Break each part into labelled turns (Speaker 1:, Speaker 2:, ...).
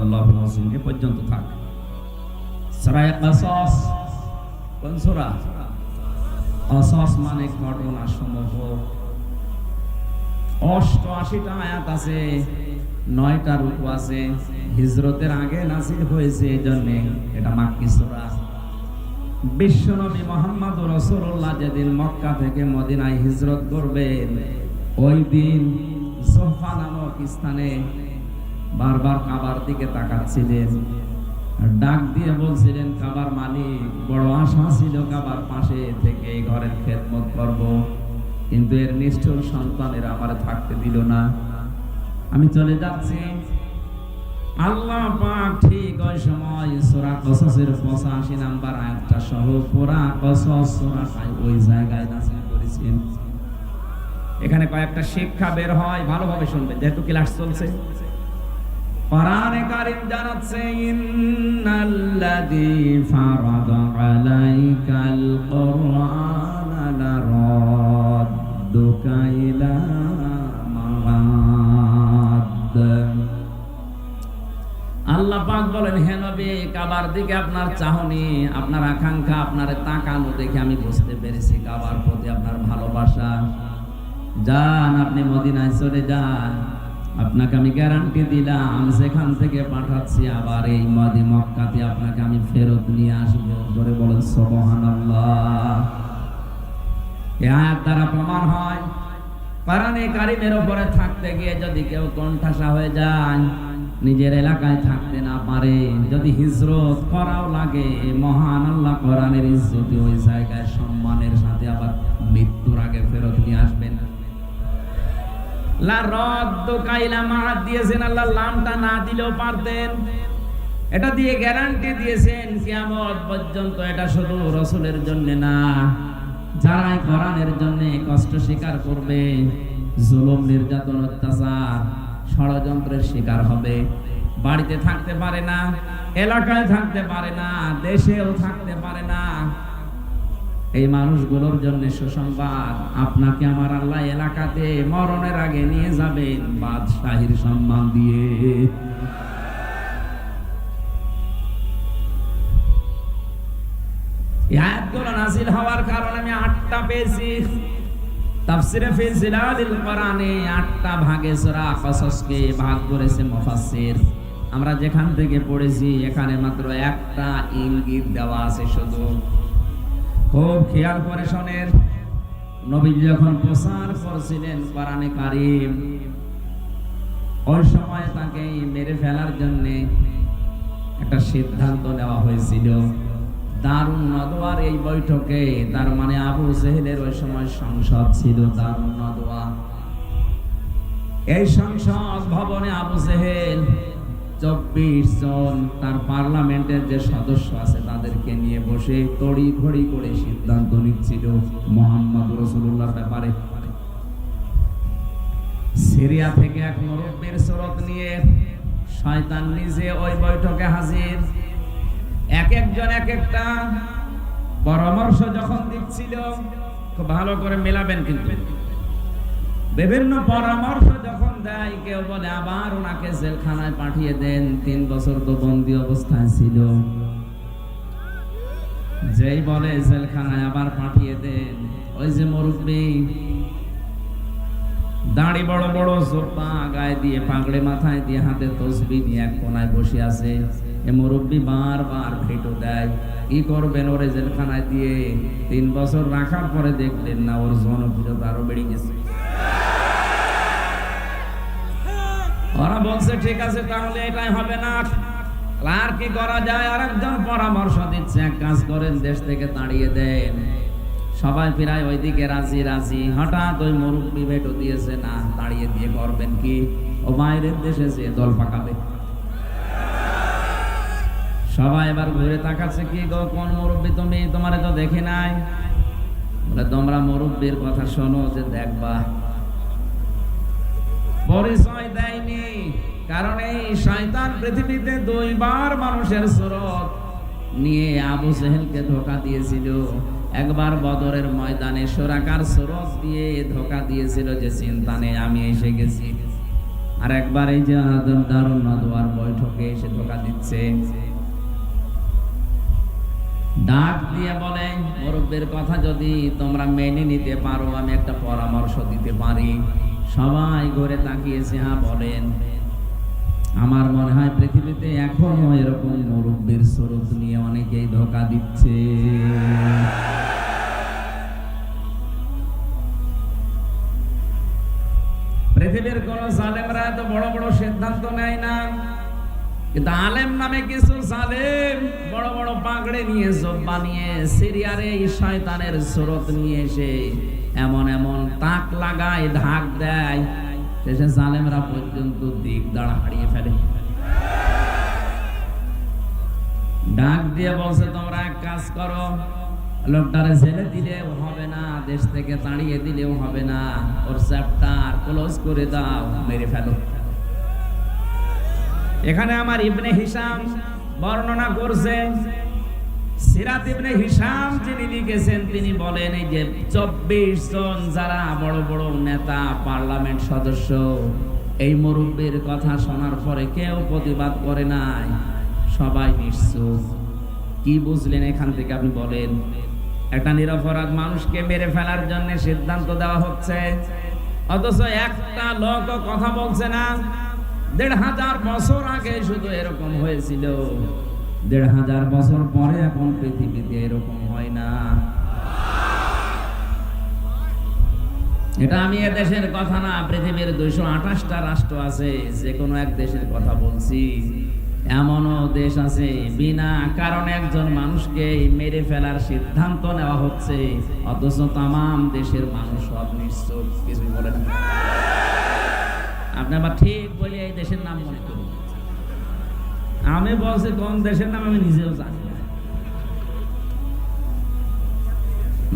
Speaker 1: সাদাকাল্লাহুল আযীম এ পর্যন্ত থাক। সূরা কাসাস, কোন সূরা? কাসাস মানে ঘটনা সমূহ। 88টা আয়াত আছে, 9টা রুকু আছে। হিজরতের আগে নাযিল হয়েছে, এজন্য এটা মাক্কি সূরা। বিশ্বনবী মুহাম্মদুর রাসূলুল্লাহ যেদিন মক্কা থেকে মদিনায় হিজরত করবেন, ওই দিন জুহফা নামক স্থানে বারবার কাবার দিকে তাকাচ্ছিলেন, ডাক দিয়ে বলছিলেন, কাবার মালিক, বড় আশা ছিল কাবার পাশে থেকে ঘরের খেদমত করব, কিন্তু এর নিষ্ঠুর সন্তানেরা আমার থাকতে দিল না, আমি চলে যাচ্ছি। আল্লাহ পাক ঠিক ওই সময় সূরা কসসের 85 নাম্বার আয়াতটা সহ পুরা কসস সূরাটাই ওই জায়গায় নাযিল করেছেন। এখানে কয়েকটা শিক্ষা বের হয়, ভালোভাবে শুনবেন যেহেতু ক্লাস চলছে। কোরআনে কারীম জানাচ্ছে, ইন্নাল্লাযী ফারাদা আলাইকাল কুরআনা লারাদ্দুকা ইলা মাআদ। আল্লাহ পাক বলেন, হে নবী, কাবার দিকে আপনার চাহনি, আপনার আকাঙ্ক্ষা, আপনার তাকানো দেখে আমি বুঝতে পেরেছি কাবার প্রতি আপনার ভালোবাসা। যান, আপনি মদিনায় চলে যান, আপনাকে আমি গ্যারান্টি দিলাম সেখান থেকে পাঠাচ্ছি, আবার এই মক্কাতে আপনাকে আমি ফেরত নিয়ে আসবো। ধরে বলেন সুবহানাল্লাহ। এই আয়াত দ্বারা প্রমাণ হয়, কোরআনে কারীমের উপরে থাকতে গিয়ে যদি কেউ কোণঠাসা হয়ে যায়, নিজের এলাকায় থাকতে না পারে, যদি হিজরত করাও লাগে, মহান আল্লাহ কোরআনের ইজ্জতে ওই জায়গায় সম্মানের সাথে আবার মৃত্যুর আগে ফেরত নিয়ে আসবেন। লা রাদ্দুকা ইলা মাআদ দিয়েছেন আল্লাহ, লামটা না দিলেও পারতেন। এটা দিয়ে গ্যারান্টি দিয়েছেন কিয়ামত পর্যন্ত। এটা শুধু রাসূলের জন্য না, যারা কোরআনের জন্য কষ্ট স্বীকার করবে, জুলুম, নির্যাতন, অত্যাচার, ষড়যন্ত্রের শিকার হবে, বাড়িতে থাকতে পারে না, এলাকায় থাকতে পারে না, দেশেও থাকতে পারে না, এই মানুষগুলোর জন্য সুসংবাদ, আপনাকে আমার আল্লাহ এলাকাতে মরণের আগে নিয়ে যাবেন বাদশাহীর সম্মান দিয়ে। এই আয়াতগুলো নাযিল হওয়ার কারণে আমি 8টা পেয়েছি। তাফসিরে ফি জিলালিল কোরআনে 8টা ভাগে সূরা কসসকে ভাগ করেছে মুফাসসির। আমরা যেখান থেকে পড়েছি এখানে মাত্র একটা ইঙ্গিত দেওয়া আছে শুধু। খুব খেয়াল করে শোনেন, নবী যখন প্রচার করছিলেন কোরআনে কারীম, ওই সময় তাকে মেরে ফেলার জন্য একটা সিদ্ধান্ত নেওয়া হয়েছিল। দারুন নদওয়ার এই বৈঠকে, তার মানে আবু জেহেলের ওই সময় সংসদ ছিল দারুন নদওয়া। এই সংসদ ভবনে আবু জেহেল 24 জন তার পার্লামেন্টের যে সদস্য আছে তাদেরকে নিয়ে বসে তড়িঘড়ি করে সিদ্ধান্ত নিচ্ছিল মুহাম্মদ রাসূলুল্লাহর ব্যাপারে। সিরিয়া থেকে এক মুরব্বির সুরত নিয়ে শয়তান নিজে ওই বৈঠকে হাজির। একজন এক একটা পরামর্শ যখন দিচ্ছিল, খুব ভালো করে মেলাবেন কিন্তু, বিভিন্ন পরামর্শ যখন দেয়, কেউ বলে আবার ওনাকে জেলখানায় পাঠিয়ে দেন, 3 বছর তো বন্দী অবস্থায় ছিল। যেই বলে জেলখানায় আবার পাঠিয়ে দেন, ওই যে মুরব্বি, দাড়ি বড় বড়, জোপা গায়ে দিয়ে, পাগড়ি মাথায় দিয়ে, হাতে তসবিহ নিয়ে এক কোনায় বসে আছে। এ মুরব্বি বারবার ফেটো দেয়, কি করবেন ওরে জেলখানায় দিয়ে? 3 বছর রাখার পরে দেখলেন না ওর জনপ্রিয়তা আরো বেড়ে গেছে। ওরা বলছে ঠিক আছে, তাহলে এটাই হবে না, আর কি করা যায়? আর একজন পরামর্শ দিচ্ছে, এক কাজ করেন, দেশ থেকে তাড়িয়ে দেন। সবাই প্রায় ওইদিকে রাজি রাজি। হঠাৎ ওই মুরব্বি ভেটো দিয়েছে, না, তাড়িয়ে দিয়ে করবেন কি? ও বাইরের দেশে যে দল পাকাবে। সবাই এবার ঘুরে তাকাচ্ছে, কি গো, কোন মুরব্বি তুমি? তোমারে তো দেখি নাই। বলে, তোমরা মুরব্বির কথা শোনো, যে দেখবা। পরিচয় দেয়নি, কারণ এই শয়তান পৃথিবীতে 2 বার মানুষের সুরত নিয়ে আবু জেহেলকে ধোঁকা দিয়েছিল। একবার বদরের ময়দানে সুরাকার সুরত দিয়ে ধোঁকা দিয়েছিল যে চিন্তা নেই, আমি এসে গেছি। আর একবার এই যে দারুন নদওয়ার বৈঠকে এসে ধোকা দিচ্ছে, ডাক দিয়ে বলে মুরব্বির কথা যদি তোমরা মেনে নিতে পারো আমি একটা পরামর্শ দিতে পারি। সবাই ঘুরে তাকিয়েছে, হ্যাঁ বলেন। আমার মনে হয় পৃথিবীতে এখনো এরকম মুরব্বির স্বরূপ নিয়ে অনেকেই ধোকা দিচ্ছে। পৃথিবীর কোন জালেমরা এত বড় বড় সিদ্ধান্ত নেয় না, কিন্তু আলেম নামে কিছু জালেম বড় বড় পাগড়ে নিয়ে জব্বা নিয়ে সিরিয়ারে শয়তানের স্রোত নিয়ে এসে এমন এমন তাক লাগায়, ঢাক দেয়, শেষে জালেমরা পর্যন্ত দিক দাঁড়া হারিয়ে ফেলে। ডাক দিয়ে বলছে তোমরা এক কাজ করো, লোকটারে ছেড়ে দিলেও হবে না, দেশ থেকে তাড়িয়ে দিলেও হবে না, ওর চ্যাপ্টার ক্লোজ করে দাও, মেরে ফেলো। এখানে আমার ইবনে হিশাম বর্ণনা করছে, সিরাত ইবনে হিশাম যিনি লিখেছেন তিনি বলেন এই যে 24 জন যারা বড় বড় নেতা, পার্লামেন্ট সদস্য, এই মুরব্বির কথা শোনার পরে কেউ প্রতিবাদ করে নাই, সবাই নিশ্চুপ। কি বুঝলেন এখান থেকে আপনি বলেন? একটা নিরপরাধ মানুষকে মেরে ফেলার জন্য সিদ্ধান্ত দেওয়া হচ্ছে, অথচ একটা লোক কথা বলছে না। 1500 বছর আগে শুধু এরকম হয়েছিল, 1500 বছর পরে এখন পৃথিবীতে এরকম হয় না। এটা আমি দেশের কথা না, পৃথিবীর 228টা রাষ্ট্র আছে, যে কোনো এক দেশের কথা বলছি। এমনও দেশ আছে বিনা কারণে একজন মানুষকে মেরে ফেলার সিদ্ধান্ত নেওয়া হচ্ছে, অথচ তামাম দেশের মানুষ সব নিশ্চুপ, কিছুই বলে না। আপনি আবার ঠিক বলে এই দেশের নাম মনে করুন। আমি বলছি কোন দেশের নাম আমি নিজেও জানি না।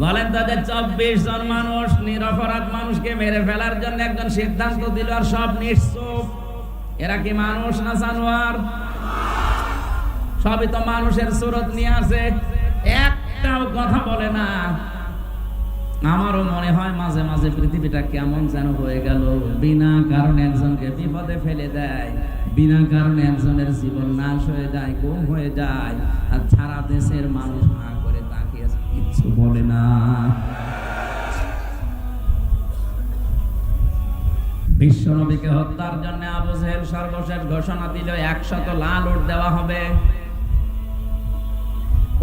Speaker 1: বলেন তাদের 24 জন মানুষ নিরপরাধ মানুষকে মেরে ফেলার জন্য একজন সিদ্ধান্ত দিল, আর সব নিশ্চুপ। এরা কি মানুষ না জানোয়ার? সবই তো মানুষের সুরত নিয়ে আছে, একটাও কথা বলে না। আমারও মনে হয় মাঝে মাঝে পৃথিবীটা কেমন যেন হয়ে গেল, বিনা কারণে একজনকে বিপদে ফেলে দেয়, বিনা কারণে একজনের জীবন নাশ হয়ে যায়, গুম হয়ে যায়, আর সারা দেশের মানুষ না করে তাকিয়ে কিছু বলে না। বিশ্বনবীকে হত্যার জন্য আবু জেহেল সর্বশেষ ঘোষণা দিল 100 লাল উট দেওয়া হবে।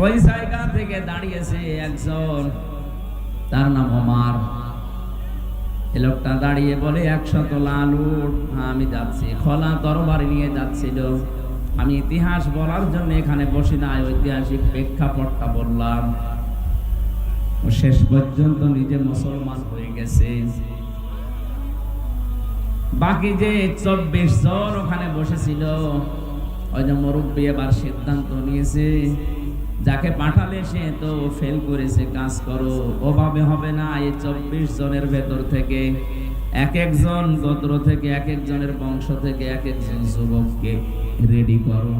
Speaker 1: ওই জায়গা থেকে দাঁড়িয়েছে একজন, তার নাম ওমর। এই লোকটা দাঁড়িয়ে বলে 100 লাল উট, আমি যাচ্ছি। খোলা তরবারি নিয়ে যাচ্ছিল। আমি ইতিহাস বলার জন্য এখানে বসি না, ঐতিহাসিক প্রেক্ষাপটটা বললাম। ও শেষ পর্যন্ত নিজে মুসলমান হয়ে গেছে। বাকি যে 24 জন ওখানে বসেছিল, ওই যে মুরব্বী এবার সিদ্ধান্ত নিয়েছে, যাকে পাঠালে সে তো ফেল করেছে, কাজ করো, ওভাবে হবে না। এই 24 জনের ভেতর থেকে এক একজন গোত্র থেকে, এক একজনের বংশ থেকে এক একজন যুবককে রেডি করো,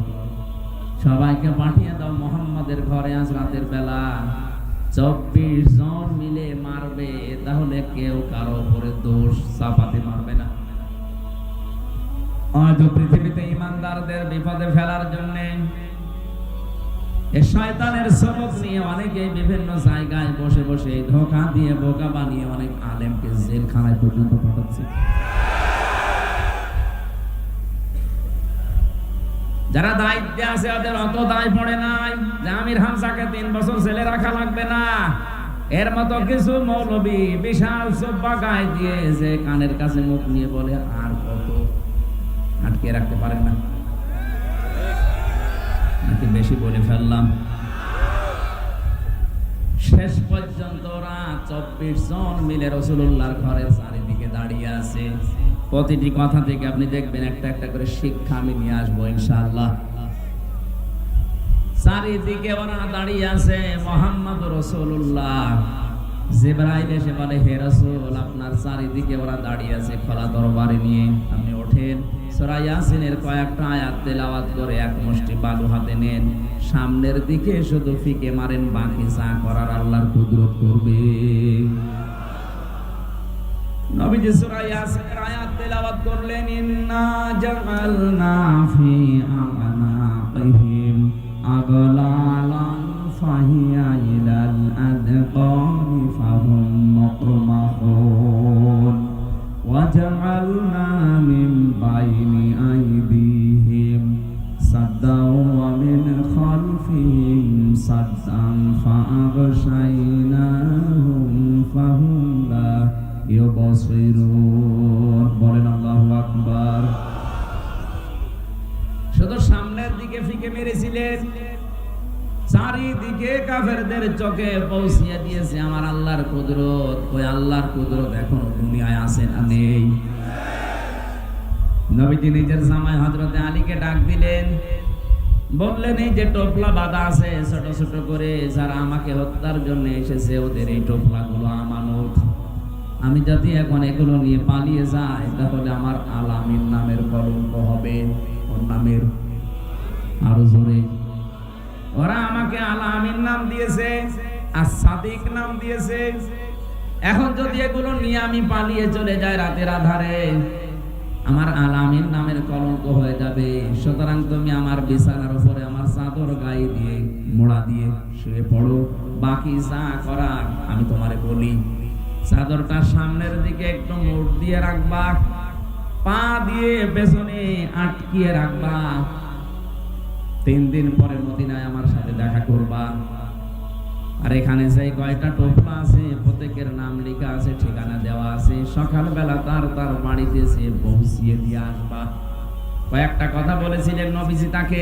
Speaker 1: সবাইকে পাঠিয়ে দাও মোহাম্মদের ঘরে আজ রাতের বেলা। 24 জন মিলে মারবে, তাহলে কেউ কারো উপরে দোষ চাপাতে পারবে না। আজ পৃথিবীতে ইমানদারদের বিপদে ফেলার জন্য শয়তানের সবক নিয়ে অনেকে বিভিন্ন জায়গায় বসে বসে ধোঁকা দিয়ে বোকা বানিয়ে অনেক আলেমকে জেলখানায় পর্যন্ত পাঠাচ্ছে। যারা দায়িত্বে আছে ওদের অত দায় পড়ে নাই যে আমির হামজাকে 3 বছর জেলে রাখা লাগবে না। এর মতো কিছু মৌলবী বিশাল জুব্বা গায়ে দিয়ে যে কানের কাছে মুখ নিয়ে বলে আর কত, আটকে রাখতে পারেন না নাকি বেশি বলে ফেললাম? শেষ পর্যন্ত ওরা 24 জন মিলে রাসূলুল্লাহর ঘরের চারিদিকে দাঁড়িয়ে আছে। প্রতিটি কথা থেকে আপনি দেখবেন একটা একটা করে শিক্ষা আমি নিয়ে আসবো ইনশাআল্লাহ। চারিদিকে ওরা দাঁড়িয়ে আছে, মুহাম্মদ রাসূলুল্লাহ। জিবরাইল এসে বলে, হে রাসূল, আপনার চারিদিকে ওরা দাঁড়িয়ে আছে খোলা তরবারি নিয়ে, আপনি ওঠেন, সূরা ইয়াসিনের কয়েকটা আয়াত তেলাওয়াত করে এক মুষ্টি বালু হাতে নেন, সামনের দিকে শুধু ফিকে মারেন, বাকি যা করার আল্লাহর কুদরত করবে। নবীজি সূরা ইয়াসিনের আয়াত তেলাওয়াত করলেন, ইন্না জাআলনা ফি আ'নাকিহিম আগলালান ফাহিয়া ইলাল আযকানি ফাহুম মুকমাহুন ওয়া জাআলনা মিন বাইনি আইদিহিম সাদ্দাও ওয়া মিন খালফিহিম সাদ্দান ফাআগশাইনাহুম ফাহুম লা ইউবসিরুন। বলেন আল্লাহু আকবার। শুধু সামনের দিকে ফিকে মেরেছিলেন, চারিদিকে কাফেরদের চোখে পৌঁছিয়ে দিয়েছে আমার আল্লাহর কুদরত। ওই আল্লাহর কুদরত এখনো দুনিয়ায় আছে না নেই? নবীজি নিজের জামাই হযরতে আলীকে ডাক দিলেন, বললেন, এই যে টোপলা বাঁধা আছে ছোট ছোট করে, যারা আমাকে হত্যার জন্য এসেছে ওদের এই টোপলাগুলো আমানত। আমি যদি এখন এগুলো নিয়ে পালিয়ে যাই তাহলে আমার আলামিন নামের কলঙ্ক হবে। ওর নামের আরো জোরে, ওরা আমাকে আলামিন নাম দিয়েছে আর সাদিক নাম দিয়েছে। এখন যদি এগুলো নিয়ে আমি পালিয়ে চলে যাই রাতের আধারে, আমার আলামিন নামের কলঙ্ক হয়ে যাবে। সুতরাং তুমি আমার বিছানার উপরে আমার চাদর গায়ে দিয়ে মোড়া দিয়ে শুয়ে পড়ো, বাকি যা করার আমি তোমারে বলি। চাদরটা সামনের দিকে একটু মোড় দিয়ে রাখবা, পা দিয়ে পেছনে আটকিয়ে রাখবা। 3 দিন পরে মদিনায় আমার সাথে দেখা করবা। আর এখানে যে কয়টা টোপলা আছে প্রত্যেকের নাম লেখা আছে, ঠিকানা দেওয়া আছে। সকালবেলা তার বাড়িতে এসে পৌঁছিয়ে দিয়ে আসবা। কয়েকটা কথা বলেছিলেন নবীজি তাকে।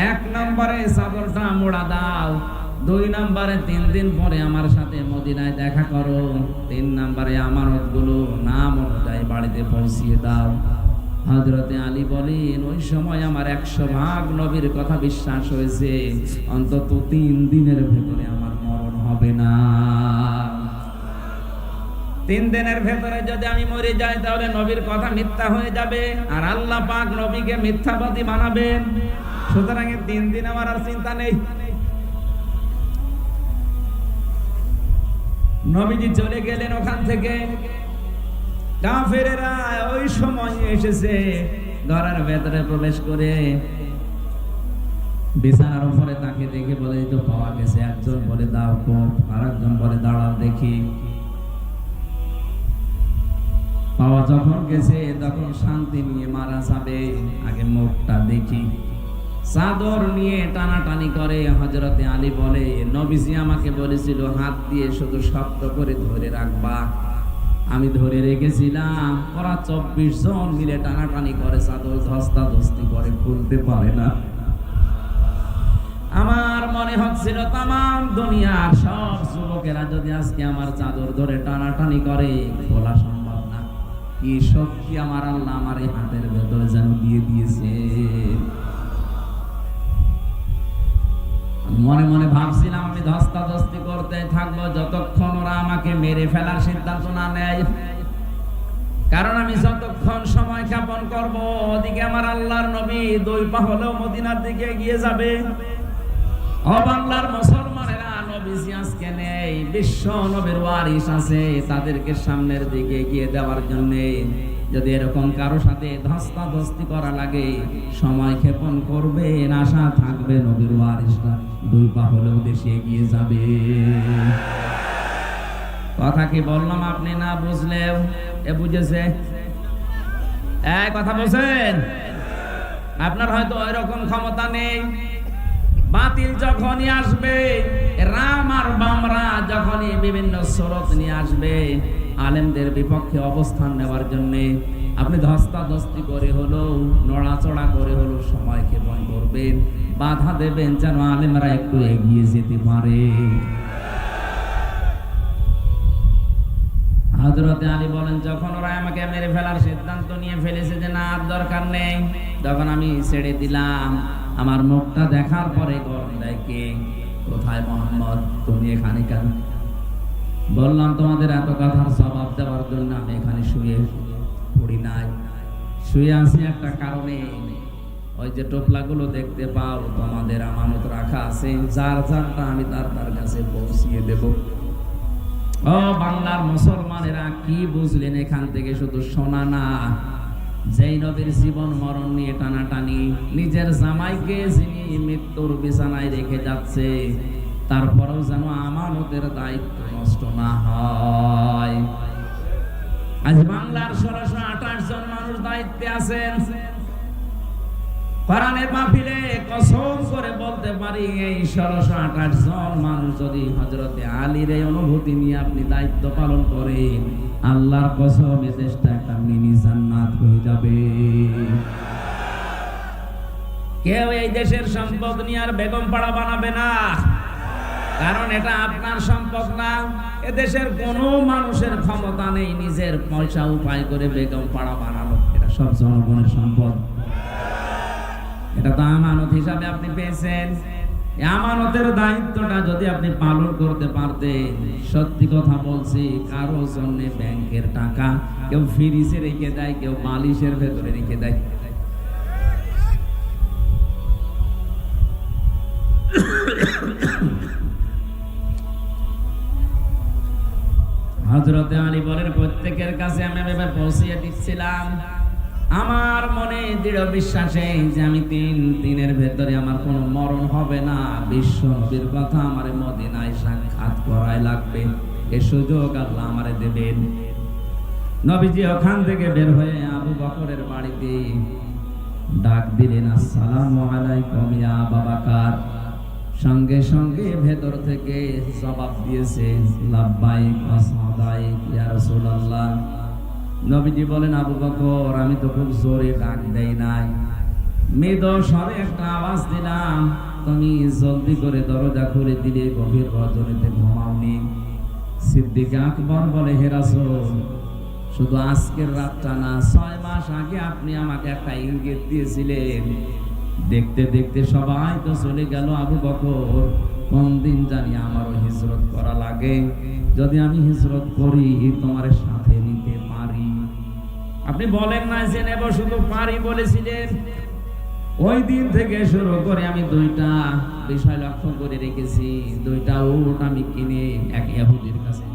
Speaker 1: 1 নম্বরে চাদরটা মোড়া দাও, 2 নম্বরে 3 দিন পরে আমার সাথে মদিনায় দেখা করো, 3 নম্বরে আমানতগুলো নাম অনুযায়ী বাড়িতে পৌঁছিয়ে দাও। হযরতে আলী বলেন, ওই সময় আমার 100 ভাগ নবীর কথা বিশ্বাস হয়েছে, অন্তত 3 দিনের ভেতরে আমার মরণ হবে না। 3 দিনের ভেতরে যদি আমি মরে যাই তাহলে নবীর কথা মিথ্যা হয়ে যাবে, আর আল্লাহ পাক নবীকে মিথ্যাবাদী বানাবেন। সুতরাং 3 দিন আমার আর চিন্তা নেই। নবীজি চলে গেলেন ওখান থেকে। কাফেরেরা ওই সময় এসেছে, ঘরের ভেতরে প্রবেশ করে বিছানার উপরে তাকে দেখে বলে, তো পাওয়া গেছে। একজন বলে দাও কোপ, আর একজন বলে দাঁড়াও দেখি। পাওয়া যখন গেছে তখন শান্তি নিয়ে মারা যাবে, আগে মুখটা দেখি। চাদর নিয়ে টানাটানি করে। হযরতে আলী বলে, নবীজি আমাকে বলেছিল হাত দিয়ে শুধু শক্ত করে ধরে রাখবা। আমি ধরে রেখেছিলাম, ওরা 24 জন মিলে টানাটানি করে, চাদর ধস্তাধস্তি করে, খুলতে পারে না। আমার মনে হচ্ছিল তামাম দুনিয়ার সব যুবকেরা যদি আজকে আমার চাদর ধরে টানাটানি করে, খোলা সম্ভব না। কি শক্তি আমার আল্লাহ আমার এই হাতের ভেতরে যেন দিয়ে দিয়েছে। মনে মনে ভাবছিলাম আমি ধস্তাধস্তি করতে থাকবো যতক্ষণ ওরা আমাকে মেরে ফেলার সিদ্ধান্ত না নেয়। কারণ আমি যতক্ষণ সময় যাপন করব, ওদিকে আমার আল্লাহর নবী 2 পা হলেও মদিনার দিকে এগিয়ে যাবে। ও বাংলার মুসলমানেরা, নবীজি আজকে নেই, বিশ্ব নবীর ওয়ারিস আছে, তাদেরকে সামনের দিকে এগিয়ে দেওয়ার জন্য যদি এরকম কারো সাথে ধস্তাধস্তি করা লাগে, সময় ক্ষেপণ করবে, আশা থাকবে নবীর ওয়ারিসরা 2 পা হলেও দেশে এগিয়ে যাবে। কথা কি বললাম আপনি না বুঝলেও এ বুঝেছে? এই কথা বলছেন? আপনার হয়তো ওই রকম ক্ষমতা নেই। বাতিল যখনই আসবে, রাম আর বামরা যখনই বিভিন্ন স্রোত নিয়ে আসবে আলেমদের বিপক্ষে অবস্থান নেওয়ার জন্য, আপনি ধস্তাধস্তি করে হলো, নড়াচড়া করে হলো সময় ক্ষেপণ করবেন, বাধা দেবেন যেন আলেমরা একটু এগিয়ে যেতে পারে। হযরতে আলী বলেন, যখন ওরা আমাকে মেরে ফেলার সিদ্ধান্ত নিয়ে ফেলেছে যে না আর দরকার নেই, তখন আমি ছেড়ে দিলাম। আমার মুখটা দেখার পরে গর্ব দেয়, কে কোথায় মোহাম্মদ, তুমি এখানে কেন? বললাম তোমাদের এত কথার জবাব দেওয়ার জন্য আমি এখানে শুয়ে পড়ি নাই, শুয়ে আছি একটা কারণে। ওই যে টোপলাগুলো দেখতে পাও, তোমাদের আমানত রাখা আছে, যার যারটা আমি তার কাছে পৌঁছিয়ে দেব। ও বাংলার মুসলমানেরা, কি বুঝলেন এখান থেকে? শুধু শোনা না, যেই নবীর জীবন মরণ নিয়ে টানাটানি, নিজের জামাইকে যিনি মৃত্যুর বিছানায় রেখে যাচ্ছে, তারপরেও যেন আমানতের দায়িত্ব নষ্ট না হয়। আজ বাংলার 1628 জন মানুষ দায়িত্বে আছেন। কোরআনের মাহফিলে কসম করে বলতে পারি, এই 1628 জন মানুষ যদি হযরতে আলীর এই অনুভূতি নিয়ে আপনি দায়িত্ব পালন করেন, আল্লাহর কসম এই দেশটা একটা মিনি জান্নাত হয়ে যাবে। কেউ এই দেশের সম্পদ নিয়ে আর বেগম পাড়া বানাবে না, কারণ এটা আপনার সম্পদ না। এ দেশের কোনো মানুষের ক্ষমতা নেই নিজের পয়সা উপায় করে বেগম পাড়া বানানো। এটা সব জনগণের সম্পদ। এটা তো আমানত হিসাবে আপনি পেয়েছেন। এই আমানতের দায়িত্বটা যদি আপনি পালন করতে পারতেন, সত্যি কথা বলছি, কারো জন্য ব্যাংকের টাকা কেউ ফ্রিজে রেখে দেয়, কেউ বালিশের ভেতরে রেখে দেয়। হযরতে আলী বলেন, প্রত্যেকের কাছে আমি এভাবে পৌঁছিয়ে দিচ্ছিলাম আমার মনে দৃঢ় বিশ্বাসে যে আমি 3 দিনের ভেতরে আমার কোনো মরণ হবে না। বিশ্ব নবীর কথা আমার মদিনায় সাক্ষাৎ করাই লাগবে, এ সুযোগ আল্লাহ আমারে দেবেন। নবীজি ওখান থেকে বের হয়ে আবু বকরের বাড়িতে ডাক দিলেন, আসসালামু আলাইকুম ইয়া আবু বকর। সঙ্গে সঙ্গে ভেতর থেকে জবাব দিয়েছে, লাব্বাইক ওয়া সাদাইক ইয়া রাসূলুল্লাহ। নবীজি বলেন, আবু বকর, আমি তো খুব জোরে ডাক দেই নাই, মৃদু স্বরে একটা আওয়াজ দিলাম, তুমি জলদি করে দরজা খুলে দিলে, গভীর রজনীতে ঘুমাওনি। সিদ্দিক আকবর বলে, হে রাসূল, শুধু আজকের রাতটা না, 6 মাস আগে আপনি আমাকে একটা ইঙ্গিত দিয়েছিলেন। দেখতে দেখতে সবাই তো চলে গেল। আবু বকর, কোন দিন জানি আমারও হিজরত করা লাগে, যদি আমি হিজরত করি তোমার সাথে নিতে পারি। আপনি বলেন না যে নেব, শুধু পারি বলেছিলেন। ওই দিন থেকে শুরু করে আমি 2টা বিষয় লক্ষ্য করে রেখেছি। 2টা উট আমি কিনে এক ইহুদির কাছে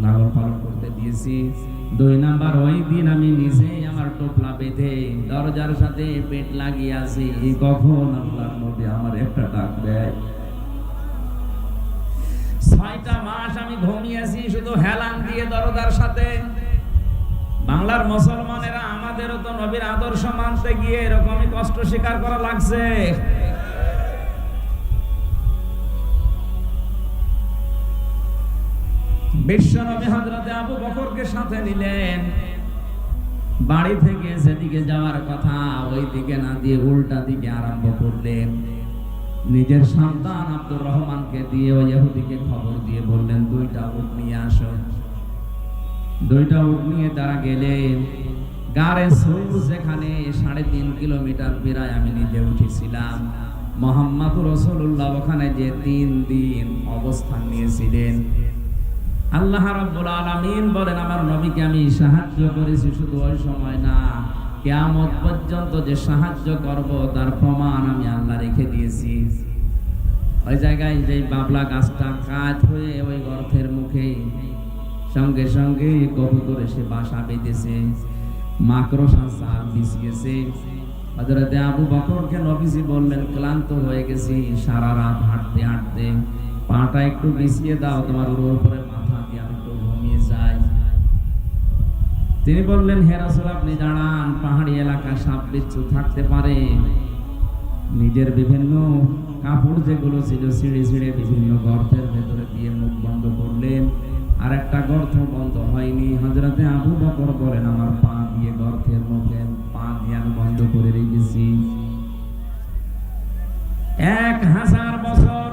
Speaker 1: লালন পালন করতে দিয়েছি। 2 নাম্বার, ওই দিন আমি নিজে আমার টোপলা বেঁধে দরজার সাথে পেট লাগিয়ে আছি, কখন আল্লাহর নবী আমার একটা ডাক দেয়। 6টা মাস আমি ঘুমিয়েছি শুধু হেলান দিয়ে দরজার সাথে। বাংলার মুসলমানেরা, আমাদেরও তো নবীর আদর্শ মানতে গিয়ে এরকমই কষ্ট স্বীকার করা লাগছে। বিশ্বনবী হযরতে আবু বকরকে সাথে নিলেন। বাড়ি থেকে যেদিকে যাওয়ার কথা ওই দিকে না দিয়ে উল্টা দিকে আরম্ভ করলেন। নিজের সন্তান আব্দুর রহমানকে দিয়ে ওই ইহুদিকে খবর দিয়ে বললেন, 2টা উট নিয়ে আসো। 2টা উট নিয়ে তারা গেলেন। গারে সূর, যেখানে 3.5 কিলোমিটার প্রায় আমি নিজে উঠেছিলাম। মুহাম্মদুর রাসূলুল্লাহ ওখানে যে 3 দিন অবস্থান নিয়েছিলেন। আল্লাহ রাব্বুল আলামিন বলেন, আমার নবীকে আমি সাহায্য করেছি, শুধু ওই সময় না, কিয়ামত পর্যন্ত যে সাহায্য করব তার প্রমাণ আমি আল্লাহ রেখে দিয়েছি। ওই জায়গায় যে বাবলা গাছটা কাঠ হয়ে ওই গর্তের মুখে সঙ্গে সঙ্গে কবুতর এসে বাসা বেঁধেছে, মাকড়সা জাল বিছিয়েছে। হযরতে আবু বকরকে নবীজি বললেন, ক্লান্ত হয়ে গেছি সারা রাত হাঁটতে হাঁটতে, পাটা একটু বিছিয়ে দাও, তোমার উপরে মাথা দিয়ে আমি একটু ঘুমিয়ে যাই। তিনি বললেন, হে রাসূল, আপনি দাঁড়ান, পাহাড়ি এলাকা সাপ বিচ্ছু থাকতে পারে। নিজের বিভিন্ন কাপড় যেগুলো ছিল ছিঁড়ে ছিঁড়ে বিভিন্ন গর্তের ভেতরে দিয়ে মুখ বন্ধ করলেন। আর একটা গর্ত বন্ধ হয়নি। হযরতে আবু বকর বলেন, আমার পা দিয়ে গর্তের মুখে পা দিয়ে আমি বন্ধ করে রেখেছি। 1000 বছর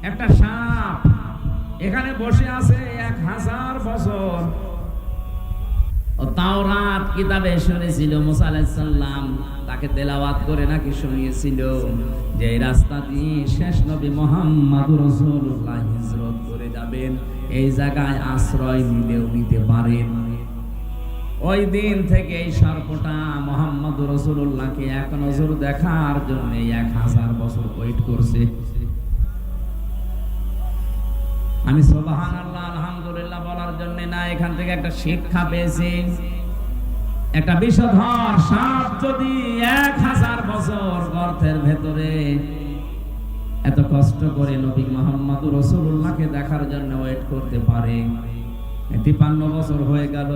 Speaker 1: একটা সাপ এখানে বসে আছে, 1000 বছর। তাওরাত কিতাবে শুনেছিল মুসা আলাইহিস সালাম তাকে তেলাওয়াত করে নাকি শুনিয়েছিল যে এই রাস্তা দিয়ে শেষ নবী মুহাম্মদুর রাসূলুল্লাহ হিজরত করে যাবেন, এই জায়গায় আশ্রয় নিলেও নিতে পারেন। ওই দিন থেকে এই সর্পটা মুহাম্মদুর রাসূলুল্লাহকে এক নজর দেখার জন্য 1000 বছর ওয়েট করছে। আমি সুবহানাল্লাহ আলহামদুলিল্লাহ বলার জন্য না, এখান থেকে একটা শিক্ষা পেয়েছি। একটা বিষধর সাপ যদি 1000 বছর গর্তের ভেতরে এত কষ্ট করে নবী মুহাম্মদ রাসূলুল্লাহকে দেখার জন্য ওয়েট করতে পারে, 53 বছর হয়ে গেল,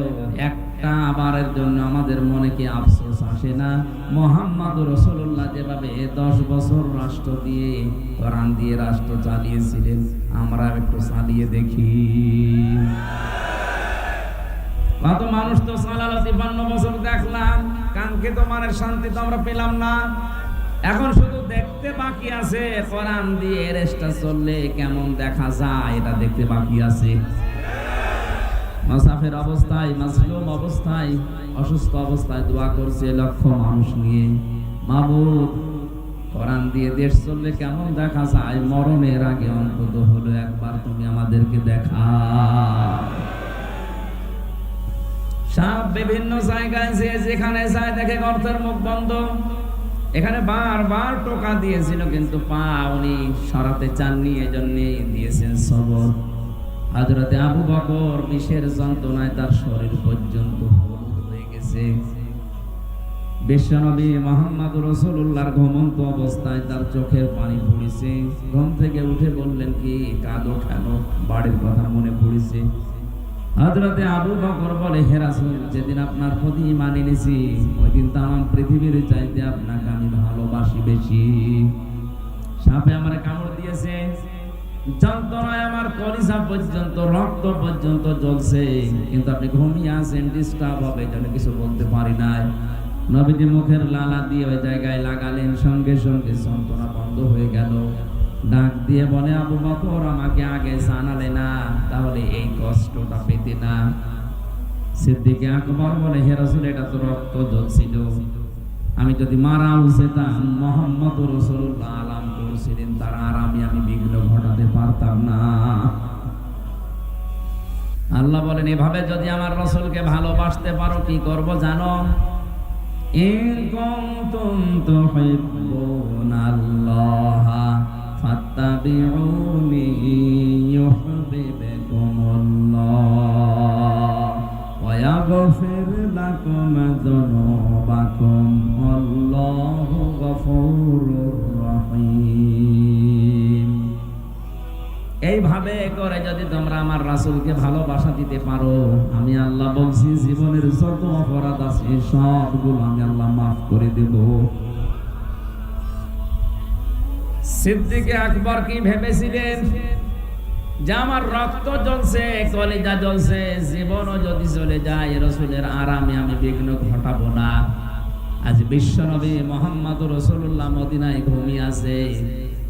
Speaker 1: একটা বারের জন্য আমাদের মনে কি আফসোস আসে না? মুহাম্মদ রাসূলুল্লাহ যেভাবে 10 বছর রাষ্ট্র দিয়ে, কোরআন দিয়ে রাষ্ট্র চালিয়েছিলেন, আমরা একটু চালিয়ে দেখি। কত মানুষ তো চালালো, 53 বছর দেখলাম, কাঙ্ক্ষিত মানের শান্তি তো আমরা পেলাম না। এখন শুধু দেখতে বাকি আছে, কোরআন দিয়ে রেস্টা চললে কেমন দেখা যায় এটা দেখতে বাকি আছে। মুসাফির অবস্থায়, মাজলুম অবস্থায়, অসুস্থ অবস্থায় দোয়া করছে লক্ষ মানুষ নিয়ে, মাবুদ কোরআন দিয়ে দেশ চললে কেমন দেখা যায়, মরণের আগে অন্তত হলো একবার তুমি আমাদেরকে দেখা। সাপ বিভিন্ন জায়গায় যেখানে যায় দেখে গর্তের মুখ বন্ধ। এখানে বারবার টোকা দিয়েছিল কিন্তু পা উনি সরাতে চাননি, এজন্য দিয়েছেন সবর। হযরতে আবু বকর বিষের যন্ত্রণায় তার শরীর পর্যন্ত হলুদ হয়ে গেছে। বিশ্বনবী মুহাম্মদ রাসূলুল্লাহর ঘুমন্ত অবস্থায় তার চোখের পানি পড়েছে। ঘুম থেকে উঠে বললেন, কি কাঁদো কেন? বাড়ির কথা মনে পড়েছে। হযরতে আবু বকর বলে, হে রাসূল, যেদিন আপনার প্রতি ঈমান এনেছি ওই দিন তাম পৃথিবীর চাইতে আপনাকে আমি ভালোবাসি বেশি। সাপে আমারে কামড় দিয়েছে, যন্ত্রণায় আমার কলিজা পর্যন্ত, রক্ত পর্যন্ত জ্বলছে, কিন্তু আপনি ঘুমিয়ে আছেন, ডিস্টার্ব হবে জন্য কিছু বলতে পারি নাই। নবীজি মুখের লালা দিয়ে ওই জায়গায় লাগালেন, সঙ্গে সঙ্গে যন্ত্রণা বন্ধ হয়ে গেল। ডাক দিয়ে বলে, আবু বকর আমাকে আগে জানালে না, তাহলে এই কষ্টটা পেতে না। সিদ্দিক আকবর বলে, হে রাসূল, এটা তো রক্ত জ্বলছিল, আমি যদি মারাও যেতাম, মুহাম্মদ রাসূলুল্লাহ আলাম করেছিলেন, তার আরামে আমি বিঘ্ন ঘটাতে পারতাম না। আল্লাহ বলেন, এভাবে যদি আমার রাসূলকে ভালোবাসতে পারো, কি করব জানো? ইন কুনতুম তুহিব্বুনাল্লাহ ফাত্তাবিউনি ইউহিব্বুকুমুল্লাহ ওয়া ইয়াগফির লাকুম যুনুবাকুম আল্লাহু গফুরুর রহিম। এইভাবে করে যদি তোমরা আমার রাসূলকে ভালোবাসা দিতে পারো, আমি আল্লাহ বলছি জীবনের যত অপরাধ আছে সবগুলো আমি আল্লাহ মাফ করে দেব। সিদ্দিক আকবর কি ভেবেছিলেন যে আমার রক্ত জ্বলছে, কলিজা জ্বলছে, জীবনও যদি চলে যায় রাসূলের আরামে আমি বিঘ্ন ঘটাবো না। আজ বিশ্বনবী মুহাম্মদ রাসূলুল্লাহ মদিনায় ঘুমিয়ে আছে,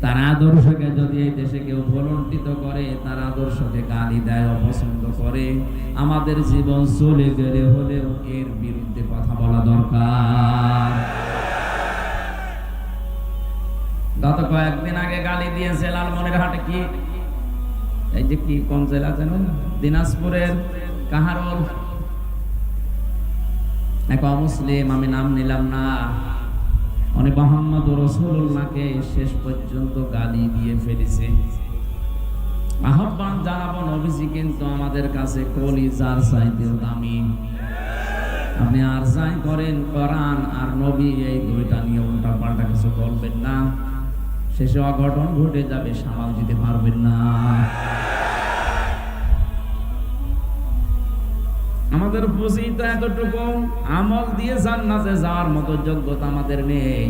Speaker 1: তার আদর্শকে যদি এই দেশে কেউ ভুলণ্ঠিত করে, তার আদর্শকে গালি দেয়, অপছন্দ করে, আমাদের জীবন চলে গেলে হলেও এর বিরুদ্ধে কথা বলা দরকার। গত কয়েকদিন আগে গালি দিয়েছে লালমনিরহাটে, কি এই যে কি কোন জেলা যেন, দিনাজপুরের কাহারোল এক অমুসলিম, আমি নাম নিলাম না, উনি মুহাম্মদ রাসূলুল্লাহকে শেষ পর্যন্ত গালি দিয়ে ফেলেছে। আহ্বান জানাবো, নবীজি কিন্তু আমাদের কাছে কলিজার চাইতেও দামি। আপনি আর যাই করেন, কোরআন আর নবী এই দুইটা নিয়ে উল্টা পাল্টা কিছু বলবেন না, শেষে অঘটন ঘটে যাবে, সামাল দিতে পারবেন না। আমাদের পুঁজি তো এতটুকু, আমল দিয়ে জান্নাতে যাওয়ার মতো যোগ্যতা আমাদের নেই।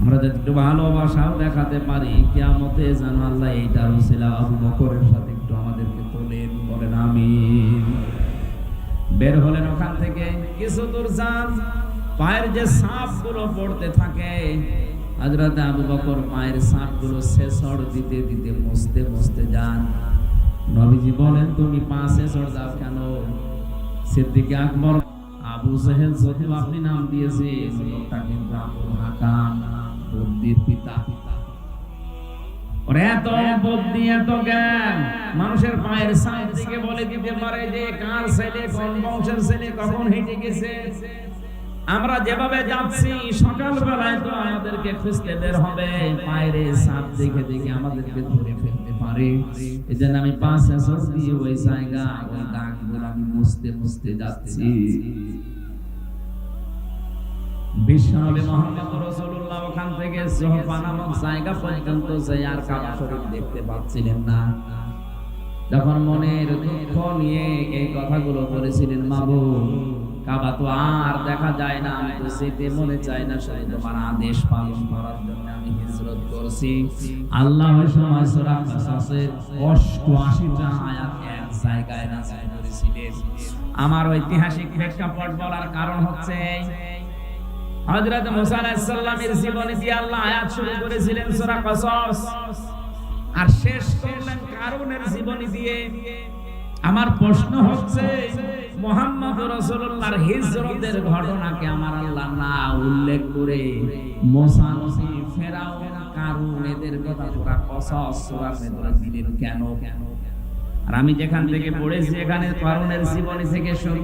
Speaker 1: আমরা যদি একটু ভালোবাসাও দেখাতে পারি, কিয়ামতে যেন আল্লাহ এইটার উসিলা আবু বকরের সাথে একটু আমাদেরকে তোলেন, বলেন আমিন। বের হলেন ওখান থেকে, কিছু দূর যান, পায়ের যে ছাপগুলো পড়তে থাকে, হযরত আবু বকর পায়ের ছাপগুলো ছেঁচড় দিতে দিতে মুছতে মুছতে যান। নবীজি বলেন, তুমি পা ছেঁচড় যাও কেন? সিদ্দিক আকবর, আবু জেহেল যদিও আপনি নাম দিয়েছে, লোকটা কিন্তু আবুল হাকাম, বুদ্ধির পিতা। ওর এত বুদ্ধি, এত জ্ঞান, মানুষের পায়ের ছাপ দিকে বলে দিতে পারে যে কার ছেলে, কোন বংশের ছেলে, কখন হেঁটে গেছে। আমরা যেভাবে যাচ্ছি, সকাল সকালবেলায় তো আমাদেরকে খুঁজতে বের হবে, পায়রে সাপ দেখে দেখে আমাদেরকে ধরে ফেলতে পারে। এজন্য আমি 5 বছর দিয়ে ওই জায়গা ওই দাগগুলো আমি মুছতে মুছতে যাচ্ছি। বিশ্বনবী মুহাম্মদ রাসূলুল্লাহ ওখান থেকে জুহফা নামক জায়গা পর্যন্ত যে আর কাবা শরীফ দেখতে পাচ্ছিলেন না। যখন মনের দুঃখ নিয়ে এই কথাগুলো বলেছিলেন, মাবুদ কাবা তো আর দেখা যায় না, আমি তো যেতে মনে চাই না, শুধু তোমার আদেশ পালন করার জন্য আমি হিজরত করছি। আল্লাহ ওই সময় সূরা কাসাসের 88টা আয়াত এক জায়গায় নাযিল করেছিলেন। আমার ঐতিহাসিক প্রেক্ষাপট বলার কারণ হচ্ছে হযরত মুসা আলাইহিস সালামের জীবনী দিয়ে আল্লাহ আয়াত শুরু করেছিলেন সূরা কাসাস, আর শেষ করলেন কারুনের জীবনী দিয়ে। আমার প্রশ্ন হচ্ছে মুহাম্মদ রাসূলুল্লাহর হিজরতের ঘটনাকে আমার আল্লাহ না উল্লেখ করে মুসা নবী, ফেরাউন, কারুন এদের কথা পুরা কাসাস সূরার ভিতরে দিলেন কেন? আর আমি যেখান থেকে পড়েছি এখানে কারুনের জীবনী থেকে শুরু।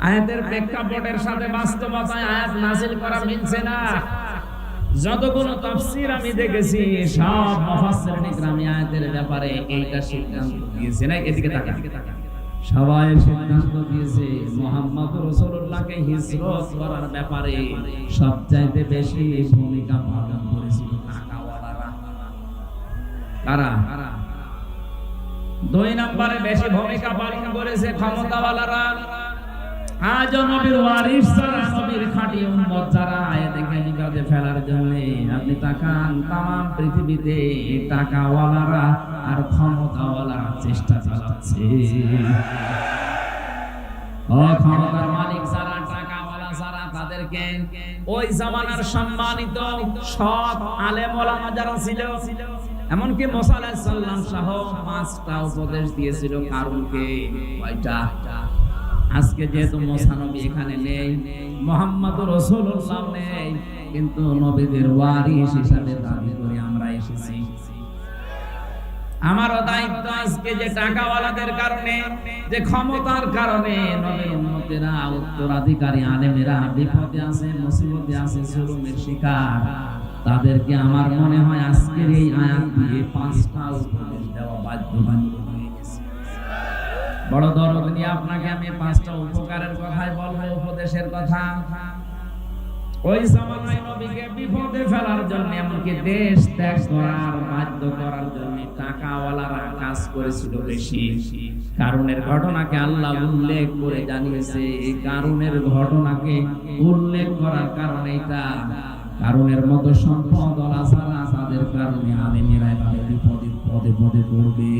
Speaker 1: আয়াতের প্রেক্ষাপটের সাথে বাস্তবতায় আয়াত নাযিল করা মিলছে না। যতগুলো তাফসীর আমি দেখেছি সব মুফাসসিরিন ইকরাম আয়াতের ব্যাপারে এইটা সিদ্ধান্ত দিয়েছে না, এদিকে তাকা, সবাই সিদ্ধান্ত দিয়েছে মুহাম্মদ রাসূলুল্লাহকে হিজরত করার ব্যাপারে সবচাইতে বেশি ভূমিকা পালন করেছিল টাকাওয়ালারা। কারা? 2 নম্বরে বেশি ভূমিকা পালন করেছে ক্ষমতাওয়ালারা। আজ নবীর ওয়ারিস যারা, নবীর খাঁটি উম্মত যারা, এদেরকে বিপদে ফেলার জন্য আপনি তাকান তাম পৃথিবীতে টাকাওয়ালারা আর ক্ষমতাওয়ালারা চেষ্টা চালাচ্ছে। ও ক্ষমতার মালিক যারা, টাকাওয়ালা যারা, তাদেরকে ওই জামানার সম্মানিত সৎ আলেম ওলামা যারা ছিল, এমনকি মুসা আলাইহিস সালাম সহ 5টা উপদেশ দিয়েছিল কারুনকে। কয়টা? আজকে যেহেতু মুসা নবী এখানে নেই, মুহাম্মদ রাসূলুল্লাহ নেই, কিন্তু নবীদের ওয়ারিস হিসেবে দাবি করে আমরা এসেছি। আমারও দায়িত্ব আজকে যে টাকাওয়ালাদের কারণে, যে ক্ষমতার কারণে নবীর উম্মতেরা, উত্তরাধিকারী আলেমেরা বিপদে আছে, মুসিবতে আছে, জুলুমের শিকার, তাদেরকে আমার মনে হয় আজকের এই আয়াত দিয়ে 5টা উপদেশ দেওয়া বাধ্যবাধকতা হয়ে গেছে। বড় দরদ নিয়ে আপনাকে আমি 5টা উপকারের কথাই বলবো, উপদেশের কথা। ওই জামানায় নবীকে বিপদে ফেলার জন্য, এমনকি দেশ ত্যাগ করার বাধ্য করার জন্য টাকাওয়ালারা কাজ করেছিল বেশি। কারুনের ঘটনাকে আল্লাহ উল্লেখ করে জানিয়েছে। এই কারুনের ঘটনাকে উল্লেখ করার কারণে এটা, কারুনের মতো সম্পদওয়ালা যারা, তাদের কারণে আলেমেরা বিপদে পদে পদে পড়বে।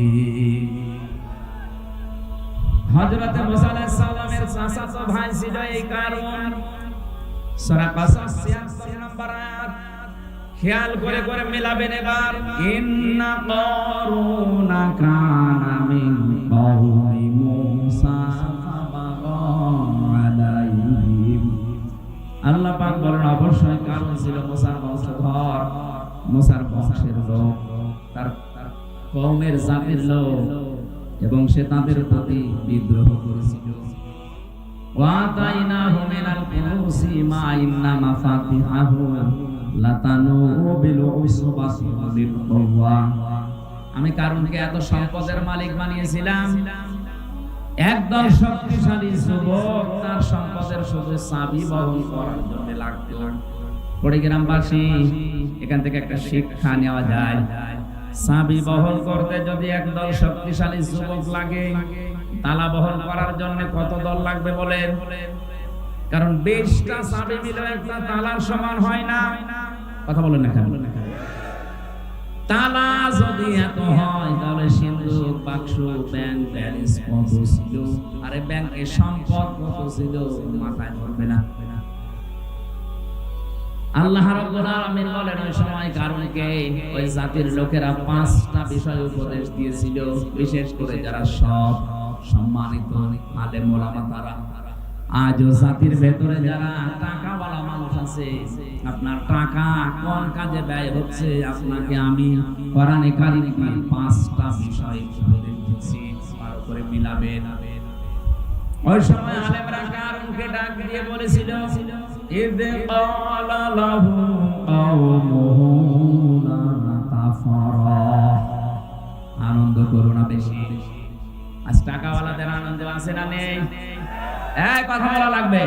Speaker 1: হযরত মুসা আলাইহিস সালামের চাচাতো ভাই ছিল এই কারুন। সূরা কাসাস 76 নম্বর আয়াত খেয়াল করে করে মিলাবেন এবার। ইন্না কারুনা কানা মিন কওমি মুসা ফাবাগা আলাইহিম। আল্লাহ পাক বলেন অবশ্যই কারুন ছিল মুসার বংশধর, মুসার বংশের লোক, তার কওমের জাতির লোক, এবং সে তাদের প্রতি বিদ্রোহ করেছিল। ওয়াতাইনাহু মিনাল কুনুসি মা ইন্না মাফাতিহাহু লাতানু বিল উসবাতি ওয়ালিল কুওয়া। আমি কারুনকে এত সম্পদের মালিক বানিয়েছিলাম, একদল শক্তিশালী যুবক তার সম্পদের শুধু চাবি বহন করার জন্য লাগতো। পরিগ্রামবাসী, এখান থেকে একটা শিক্ষা নেওয়া যায়। চাবি বহন করতে যদি একদল শক্তিশালী যুবক লাগে, তালা বহন করার জন্য কত দল লাগবে বলেন? কারণ 20টা চাবি মিলে একটা তালার সমান হয় না। কথা বলেন না কেন? তালা যদি এত হয় তাহলে সিন্ধুক, বাক্স, ব্যাংক ব্যালেন্স কত ছিল, আরে ব্যাংকে সম্পদ কত ছিল মাথায় ধরবে না। আল্লাহ রাব্বুল আলামিন বলেন ওই সময় কারুনকে ওই জাতির লোকেরা 5টা বিষয় উপদেশ দিয়েছিল, বিশেষ করে যারা সব সম্মানিত আলেম ওলামা তারা। আজও জাতির ভেতরে যারা টাকাওয়ালা মানুষ আছে, আপনার টাকা কোন কাজে ব্যয় হচ্ছে, আপনাকে আমি কোরআনে কারিমে 5টা বিষয় উপদেশ দিচ্ছি, ভালো করে মিলাবেন। ওই সময় আলেমরা কারুনকে ডাক দিয়ে বলেছিল, إذ قال له قومه لا تفرح আনন্দ করো না বেশি। আজ টাকাওয়ালাদের আনন্দ আছে না নেই? এই কথা বলা লাগবে।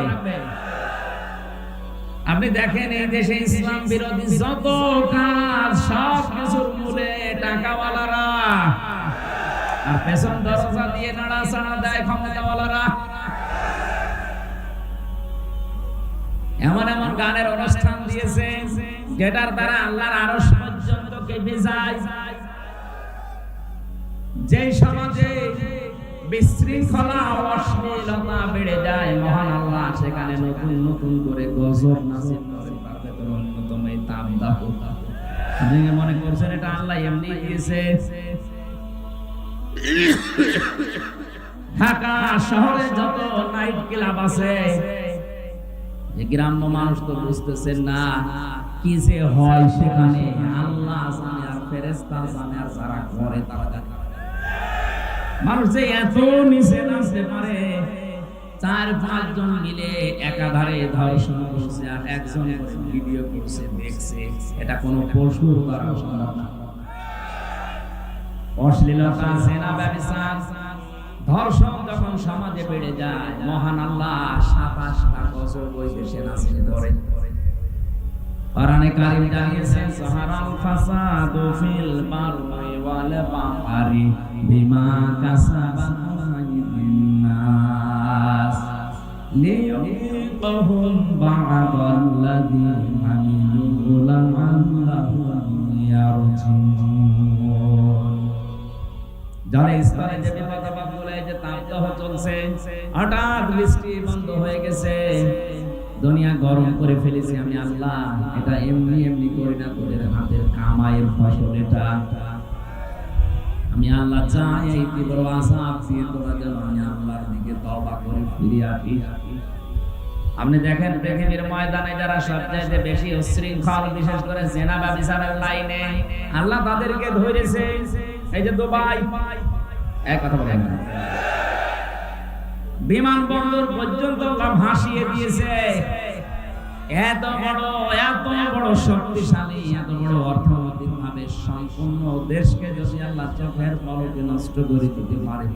Speaker 1: আপনি দেখেন এই দেশে ইসলাম বিরোধী যত কাজ সব কিছুর মূলে টাকাওয়ালারা, আর পেছন দরজা দিয়ে নাড়াচাড়া দেয় ক্ষমতাওয়ালারা। এমন এমন গানের অনুষ্ঠান দিয়েছে যেটার দ্বারা আল্লাহর আরশ পর্যন্ত কেঁপে যায়। যে সমাজে বিশৃঙ্খলা অশ্লীলতা বেড়ে যায়, মহান আল্লাহ সেখানে নতুন নতুন করে গজব নাযিল করেন। তার ভেতরে অন্যতম এই তাবদাহ। আপনি মনে করছেন এটা আল্লাহ এমনি দিয়েছে? ঢাকা শহরে যত নাইট ক্লাব আছে, যে গ্রাম্য মানুষ তো বুঝতেছেন না কি যে হয় সেখানে। আল্লাহ জানে, আর ফেরেশতা জানে, আর যারা করে তারা জানে। মানুষ যে এত নিচে নামতে পারে, 4-5 জন মিলে একাধারে ধর্ষণ করছে, আর একজন ভিডিও করছে, দেখছে। এটা কোন পশুর দ্বারা সম্ভব না। অশ্লীলতা, জেনা, ব্যভিচার, ধর্ষণ যখন সমাজে বেড়ে যায়, মহান আল্লাহ 27টা গজব ওই দেশে নাযিল করেন। কোরআনে কারীম জানিয়েছেন, সাহারাল ফাসাদু ফিল বাররি ওয়াল বাহরি বিমা কাসাবাত আইদিন নাস লিয়ুযিকাহুম বা'দাল্লাযী আমিলু লা'আল্লাহুম ইয়ারজিউন। যারা স্তরে যে বিপদ-আপদগুলো, এই যে তাপদাহ চলছে, হঠাৎ বৃষ্টি বন্ধ হয়ে গেছে, দুনিয়া গরম করে ফেলেছি, আমি আল্লাহ এটা এমনি এমনি করি না, তোদের হাতের কামাইয়ের ফসল এটা। আমি আল্লাহ চাই এই তীব্র আযাব দিয়ে তোরা যেন আমি আল্লাহর দিকে তওবা করে ফিরে আসি। আপনি দেখেন পৃথিবীর ময়দানে যারা সবচেয়ে বেশি উচ্ছৃঙ্খল, বিশেষ করে জেনা ব্যভিচারের লাইনে, আল্লাহ তাদেরকে ধরেছে। এই যে দুবাই, এক কথা বলেন না, বিমানবন্দর পর্যন্ত ভাসিয়ে দিয়েছে। এত বড় শক্তিশালী, এত বড় অর্থনৈতিক ভাবে সম্পূর্ণ দেশকে যদি আল্লাহ চোখের পলকে নষ্ট করে দিতে পারে,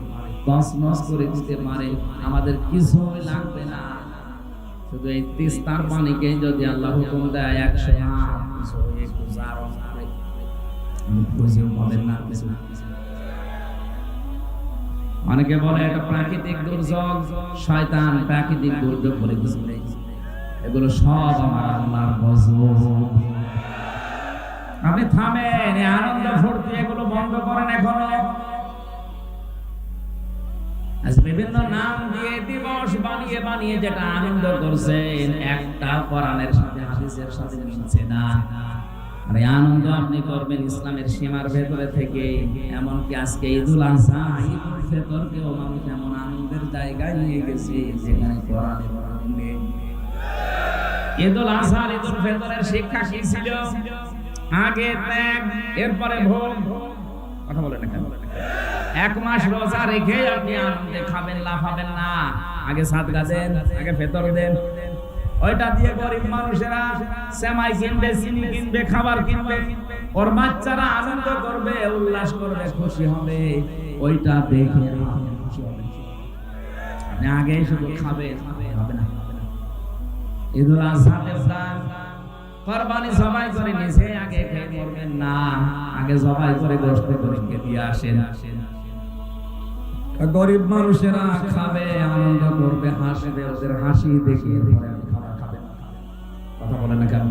Speaker 1: তছনছ করে দিতে পারে, আমাদের কিছুই লাগবে না। শুধু এই তিস্তার পানিকে যদি আল্লাহ হুকুম দেয় 100 খুঁজেও পাবেন না। অনেকে বলে এটা প্রাকৃতিক দুর্যোগ, শয়তান প্রাকৃতিক দুর্যোগ বলে কিছু নেই। এগুলো সব আমার আল্লাহর গজব। আপনি থামেন, আনন্দ ফুর্তি এগুলো বন্ধ করেন এখনো। আজ বিভিন্ন নাম দিয়ে দিবস বানিয়ে বানিয়ে যেটা আনন্দ করছেন, একটা কোরআনের সাথে হাদিসের সাথে মিলছে না। আর এই আনন্দ আপনি করবেন ইসলামের সীমার ভেতরে থেকে। এমনকি আজকে ঈদুল আযহা, ঈদুল ফিতরকেও মানুষ এমন আনন্দের জায়গায় নিয়ে গেছে যেখানে কোরআনের আনন্দ নেই। ঈদুল আযহা, ঈদুল ফিতরের শিক্ষা কি ছিল? আগে ত্যাগ, এরপরে ভোগ। কথা বলেন না কেন? 1 মাস রোজা রেখে আপনি আনন্দে খাবেন, লাফাবেন না। আগে সাদকা দেন, আগে ফিতর দেন। ওইটা দিয়ে গরিব মানুষেরা সেমাই কিনবে, চিনি কিনবে, খাবার কিনবে, ওর বাচ্চারা আনন্দ করবে, উল্লাস করবে, খুশি হবে। ওইটা দেখে খুশি হবে। আপনি আগে শুধু খাবেন, হবে না। ঈদুল আযহাতে কুরবানি জবাই করে নিজে আগে খেয়ে মরবেন না, আগে জবাই করে গোশত করে দিয়ে আসেন। গরিব মানুষেরা খাবে, আনন্দ করবে, হাসবে, ওদের হাসি দেখে কথা বলে না কেন?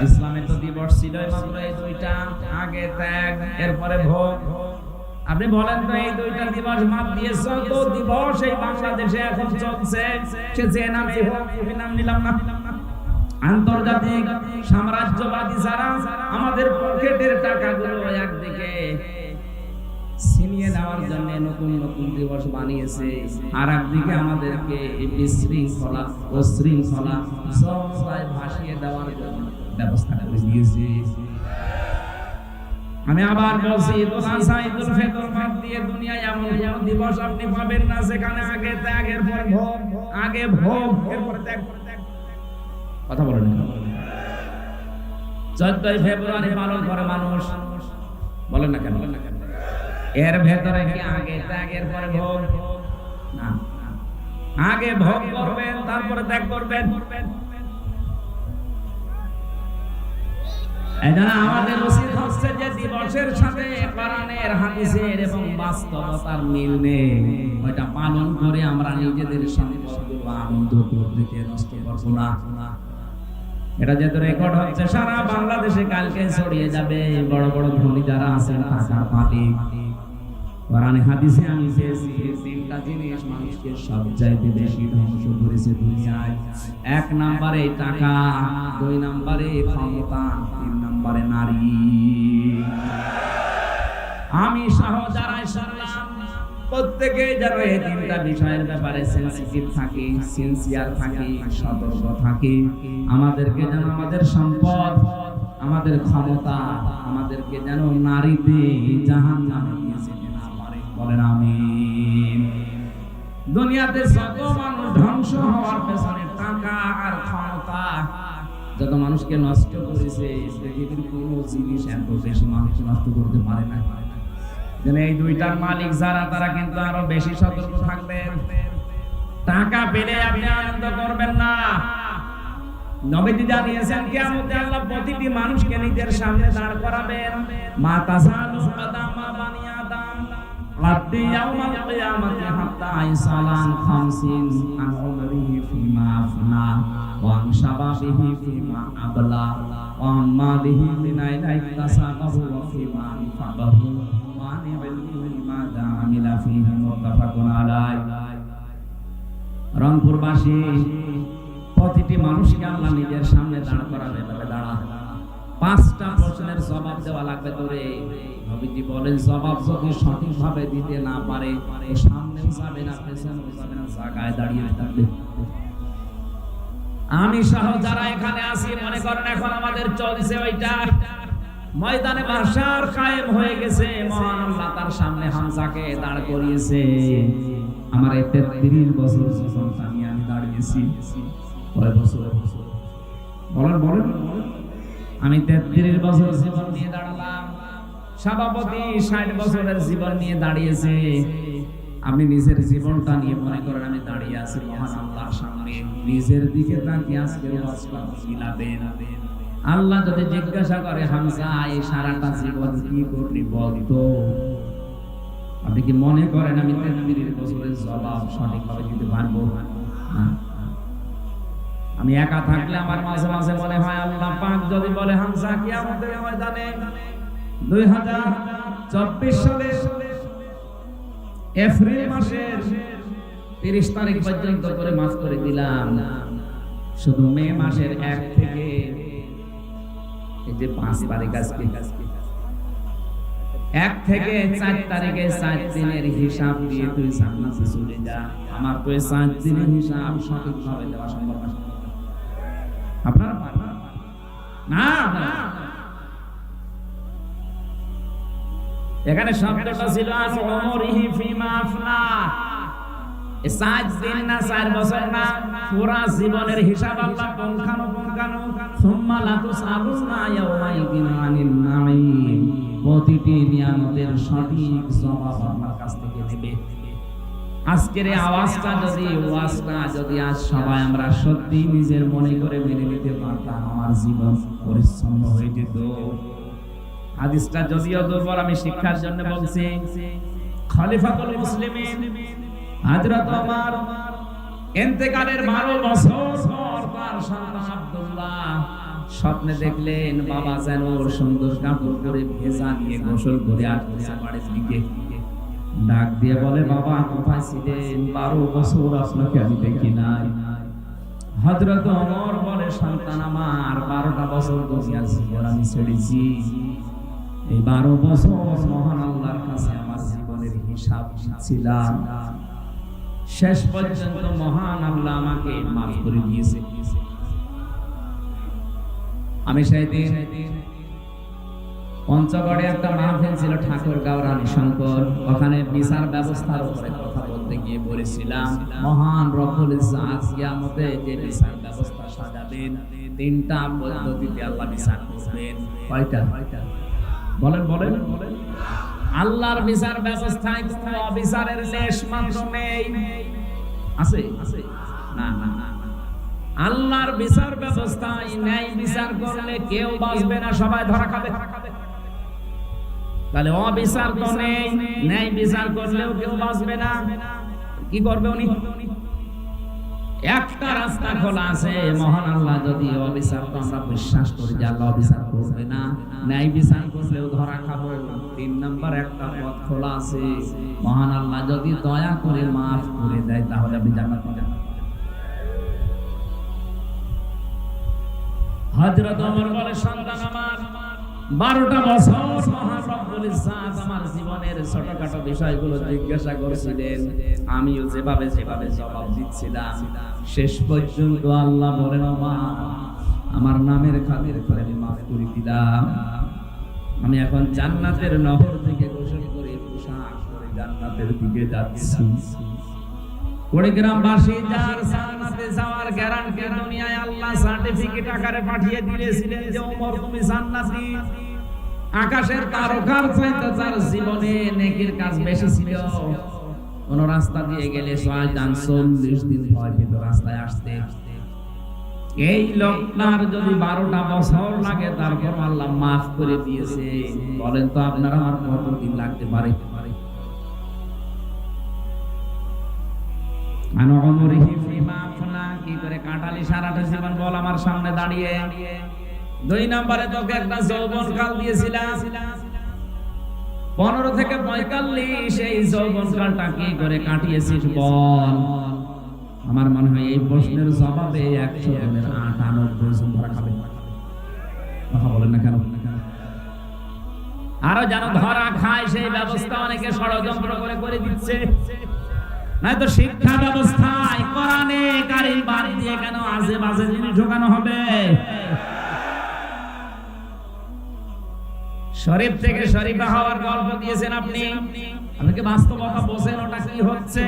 Speaker 1: ইসলামে তো দিবস ছিল মাত্র এই দুইটা, আগে ত্যাগ, এরপরে ভোগ। আপনি বলেন তো এই দুইটা দিবস মাপ দিয়ে যত দিবস এই বাংলাদেশে এখন চলছে, সে যে নামে হোক, নাম নিলাম না, আন্তর্জাতিক সাম্রাজ্যবাদী যারা আমাদের পকেটের টাকাগুলো একদিকে ছিনিয়ে নেওয়ার জন্য নতুন নতুন দিবস বানিয়েছে, আর একদিকে আমাদেরকে এই বিশৃঙ্খলা অশৃঙ্খলা জনতায় ভাসিয়ে দেওয়ার জন্য ব্যবস্থা করে দিয়েছে। আমি আবার বলছি, ঈদুল আযহা, ঈদুল ফিতর বাদ দিয়ে দুনিয়ায় এমন কোন দিবস আপনি পাবেন না যেখানে আগে ত্যাগ, এরপরে ভোগ, আগে ভোগ, এরপরে ত্যাগ। কথা বলেন। 14ই ফেব্রুয়ারি পালন করে মানুষ, বলেন না কেন? এর ভেতরে কি আগে ত্যাগের পরে ভোগ? না, আগে ভোগ করবেন তারপরে ত্যাগ করবেন। এজন্য আমাদের উচিত হচ্ছে যে দিবসের সাথে কোরআনের হাদিসের এবং বাস্তবতার মিল নেই, ওইটা পালন করে আমরা নিজেদের সম্পর্কগুলো আনন্দ করতে নষ্ট করব না। এটা যেহেতু রেকর্ড হচ্ছে সারা বাংলাদেশে, কালকে ছড়িয়ে যাবে। বড় বড় ধনী যারা আছেন, টাকা মালিক, কোরআনে হাদিসে আমি পেয়েছি তিনটা জিনিস মানুষকে সবচাইতে বেশি ধ্বংস করেছে দুনিয়ায়। 1 নম্বরে টাকা, 2 নম্বরে ক্ষমতা, 3 নম্বরে নারী। আমি সহ যারা শুনলাম প্রত্যেকে যেন এই তিনটা বিষয়ের ব্যাপারে সেনসিটিভ থাকি, সিনসিয়ার থাকি, সতর্ক থাকি। আমাদেরকে যেন আমাদের সম্পদ, আমাদের ক্ষমতা, আমাদেরকে যেন নারীতে জাহান্নামে নিয়ে যেতে না পারে। বলেন আমিন। দুনিয়াতে যত মানুষ ধ্বংস হওয়ার পেছনে টাকা আর ক্ষমতা, যত মানুষকে নষ্ট করেছে, পৃথিবীর কোনো জিনিস এত বেশি মানুষকে নষ্ট করতে পারে না। যেন এই দুইটার মালিক যারা, তারা কিন্তু আরো বেশি সতর্ক থাকবেন। টাকা পেলে আপনি আনন্দ করবেন না। নবীজি জানিয়েছেন কিয়ামতে আল্লাহ প্রতিটি মানুষকে নিজের সামনে দাঁড় করাবেন। মা তাসালু কাদামা বানি আদম আদি ইয়াউমাল কিয়ামাতি হাত্তা ইসালান 50 আন উমরিহি ফিমা আফনা ওয়া আন শাবাবিহি ফিমা আবলা ওয়া মালিহি মিন আইনা ইকতাসাবাহু ওয়া ফিমা আনফাবাহু ওয়া আন ইলমিহি মাযা আমিলা ফিহি মুত্তাফাকুন আলাইহি। রংপুরবাসী প্রতিটি মানুষকে আল্লাহ নিজের সামনে দাঁড় করাবে। তবে দাঁড়া, 5টা প্রশ্নের জবাব দেওয়া লাগবে তোরে। নবীজি বলেন, জবাব যদি সঠিকভাবে দিতে না পারে, সামনেও যাবে না, পেছনেও যাবে না, জায়গায় দাঁড়িয়ে থাকবে। আমি সহ যারা এখানে আছি, মনে করেন এখন আমাদের চলছে ওইটা, ময়দানে মাহশার কায়েম হয়ে গেছে। মহান আল্লাহ তার সামনে হামজাকে দাঁড় করিয়েছে। আমার এই 33 বছর জীবনটা নিয়ে আমি দাঁড়িয়েছি। কয় বছর? বলেন বলেন। আমি 33 বছর জীবন নিয়ে দাঁড়ালাম। সভাপতি 60 বছরের জীবন নিয়ে দাঁড়িয়েছে। আপনি নিজের জীবনটা নিয়ে মনে করেন আমি দাঁড়িয়ে আছি মহান আল্লাহর সামনে। নিজের দিকে তাকিয়ে আজকে ওয়াজটা মিলাবেন। আল্লাহ যদি জিজ্ঞাসা করে, হামজা এই সারাটা জীবন কি করলি বলতো, আপনি কি মনে করেন আমি 33 বছরের জবাব সঠিকভাবে দিতে পারবো? আমি একা থাকলে আমার মাঝে মাঝে মনে হয়, আল্লাহ পাক যদি বলে হামজা কিয়ামতের ময়দানে 2024 সালের এপ্রিল মাসের 30 তারিখ পর্যন্ত করে মাফ করে দিলাম, শুধু মে মাসের 1 থেকে এই যে 5 তারিখ, আজকে 1 থেকে 4 তারিখে 4 দিনের হিসাব দিয়ে তুই জান্নাতে চলে যা। আমার তো 4 দিনের হিসাব সঠিকভাবে দেওয়া সম্ভব না। আপনারা পারবেন না? এখানে শব্দটা ছিল আমরিহি ফিমা আফনা। 4 দিন না 4 বছর না, পুরা জীবনের হিসাব আল্লাহ পুঙ্খানুপুঙ্খানু। সুম্মা লাতুসআলুনা ইয়াওমাইদিন আনিন নাঈম। প্রতিটি নিয়ামতের সঠিক জবাব আমার কাছ থেকে নেবে। আজকের এই আওয়াজটা যদি, ওয়াজটা যদি আজ সবাই আমরা সত্যি নিজের মনে করে মেনে নিতে পারতাম, আমার জীবন পরিচ্ছন্ন হয়ে যেত। হাদিসটা যদিও দুর্বল, আমি শিক্ষার জন্য বলছি। খলিফাতুল মুসলিমিন হযরত ওমর ইন্তেকালের 12 বছর পর তার সন্তান আব্দুল্লাহ স্বপ্নে দেখলেন বাবা যেন সুন্দর কাপড় পরে ভেজা নিয়ে গোসল করে আসছে বাড়ির দিকে। ডাক দিয়ে বলে, বাবা কোথায় ছিলেন? 12 বছর আপনাকে আমি দেখি নাই। হযরত ওমর বলে, সন্তান আমার 12টা বছর দুনিয়ার জীবন আমি ছেড়েছি। এই 12 বছর মহান আল্লাহর কাছে আমার জীবনের হিসাব ছিলাম। শেষ পর্যন্ত মহান আল্লাহ আমাকে মাফ করে দিয়েছে। আমি সেই দিন পঞ্চগড়ে একটা মাহফিল ছিল, ঠাকুরগাঁও রানী শঙ্কর, ওখানে বিচার ব্যবস্থার উপরে কথা বলতে করতে গিয়ে বলেছিলাম মহান রব্বুল ইজ্জত কিয়ামতে যে বিচার ব্যবস্থা সাজাবেন তিনটা পদ্ধতিতে আল্লাহ বিচার করবেন। কয়টা? বলেন বলেন। আল্লাহর বিচার ব্যবস্থায় কোনো অবিচারের লেশ মাত্র নেই। আছে? না না না। আল্লাহর বিচার ব্যবস্থায় ন্যায় বিচার করলে কেউ বাঁচবে না, সবাই ধরা খাবে। তাহলে অবিচার তো নেই, ন্যায় বিচার করলেও কেউ বাঁচবে না। কি করবে উনি? একটা রাস্তা খোলা আছে, মহান আল্লাহ যদি অবিচার, তো আমরা বিশ্বাস করি যে আল্লাহ অবিচার করবে না, ন্যায় বিচার করলেও ধরা খাবো। 3 নাম্বার একটা পথ খোলা আছে, মহান আল্লাহ যদি দয়া করে মাফ করে দেয় তাহলে আপনি জান্নাত পাবেন। হযরত ওমর বলে, সন্তান আমার 12টা বছর মহান রব্বুল ইজ্জত আমার জীবনের ছোটখাটো বিষয়গুলো জিজ্ঞাসা করেছিলেন, আমিও যেভাবে জবাব দিচ্ছিলাম। শেষ পর্যন্ত আল্লাহ বলেন, আমার নামের খাতির করে আমি মাফ করে দিলাম। আমি এখন জান্নাতের নহর থেকে গোসল করে পোশাক পরে জান্নাতের দিকে যাচ্ছি। কুড়িগ্রামবাসী যার জান্নাতে যাওয়ার গ্যারান্টি দুনিয়ায় আল্লাহ সার্টিফিকেট আকারে পাঠিয়ে দিয়েছিলেন যে ওমর তুমি জান্নাতি। আকাশের তারকার চাইতে তার জীবনে নেকির কাজ বেশি ছিল। কোন রাস্তা দিয়ে গেলে 40 দিন ভয় পেত রাস্তায় আসতে। এই লোকটার যদি 12টা বছর লাগে তারপর আল্লাহ মাফ করে দিয়েছে। বলেন তো আপনার আমার কতদিন লাগতে পারে? কি করে কাটালি সারাটা জীবন বল আমার সামনে দাঁড়িয়ে। 2 নম্বরে তোকে একটা যৌবন কাল দিয়েছিলাম 15 থেকে 45, এই যৌবন কালটা কি করে কাটিয়েছিস বল। আমার মনে হয় এই প্রশ্নের জবাবে 100 জনের 98 জন ধরা খাবে। কথা বলেন না কেন? আরো যেন ধরা খায় সেই ব্যবস্থা অনেকে ষড়যন্ত্র করে দিচ্ছে। নাই তো শিক্ষা ব্যবস্থায় কোরআনে কারীম বাদ দিয়ে কেন আজে বাজে জিনিস ঢোকানো হবে? শরীফ থেকে শরীফা হওয়ার গল্প দিয়েছেন আপনি, আপনাকে বাস্তবতা বোঝেন ওটা কি হচ্ছে।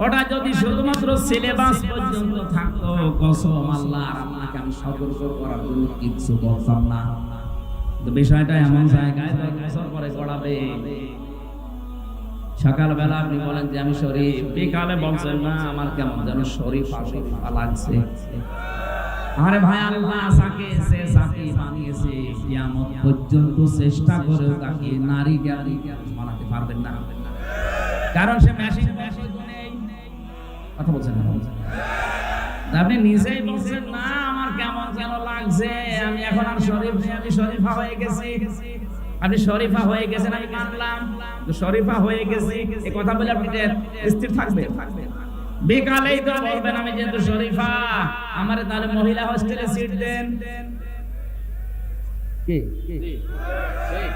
Speaker 1: ওটা যদি শুধুমাত্র সিলেবাস পর্যন্ত থাকতো, কসম আল্লাহর আপনাকে আমি সতর্ক করার জন্য কিছু বলতাম না। তো বিষয়টা এমন জায়গায় 10 বছর পরে গড়াবে। সকালবেলা আপনি বলেন যে আমি শরীফ, বিকালে বলছেন না আমার কেমন যেন শরীফা লাগছে। আরে ভাই, আল্লাহ যাকে সাকি বানিয়েছে কিয়ামত পর্যন্ত চেষ্টা করেও তাকে নারী জ্ঞানী বানাতে পারবেন না, কারণ সে মেশিন নেই। কথা বলছেন না? আপনি নিজেই বলছেন না আমার কেমন যেন লাগছে, আমি এখন আর শরীফ নেই, আমি শরীফা হয়ে গেছি। আপনি শরীফা হয়ে গেছেন, আমি মানলাম তো শরীফা হয়ে গেছি, এই কথা বলে আপনি স্থির থাকবেন? বিকালেই তো বলবেন আমি যেহেতু শরীফা, আমারে তাহলে মহিলা হোস্টেলে সিট দেন। কি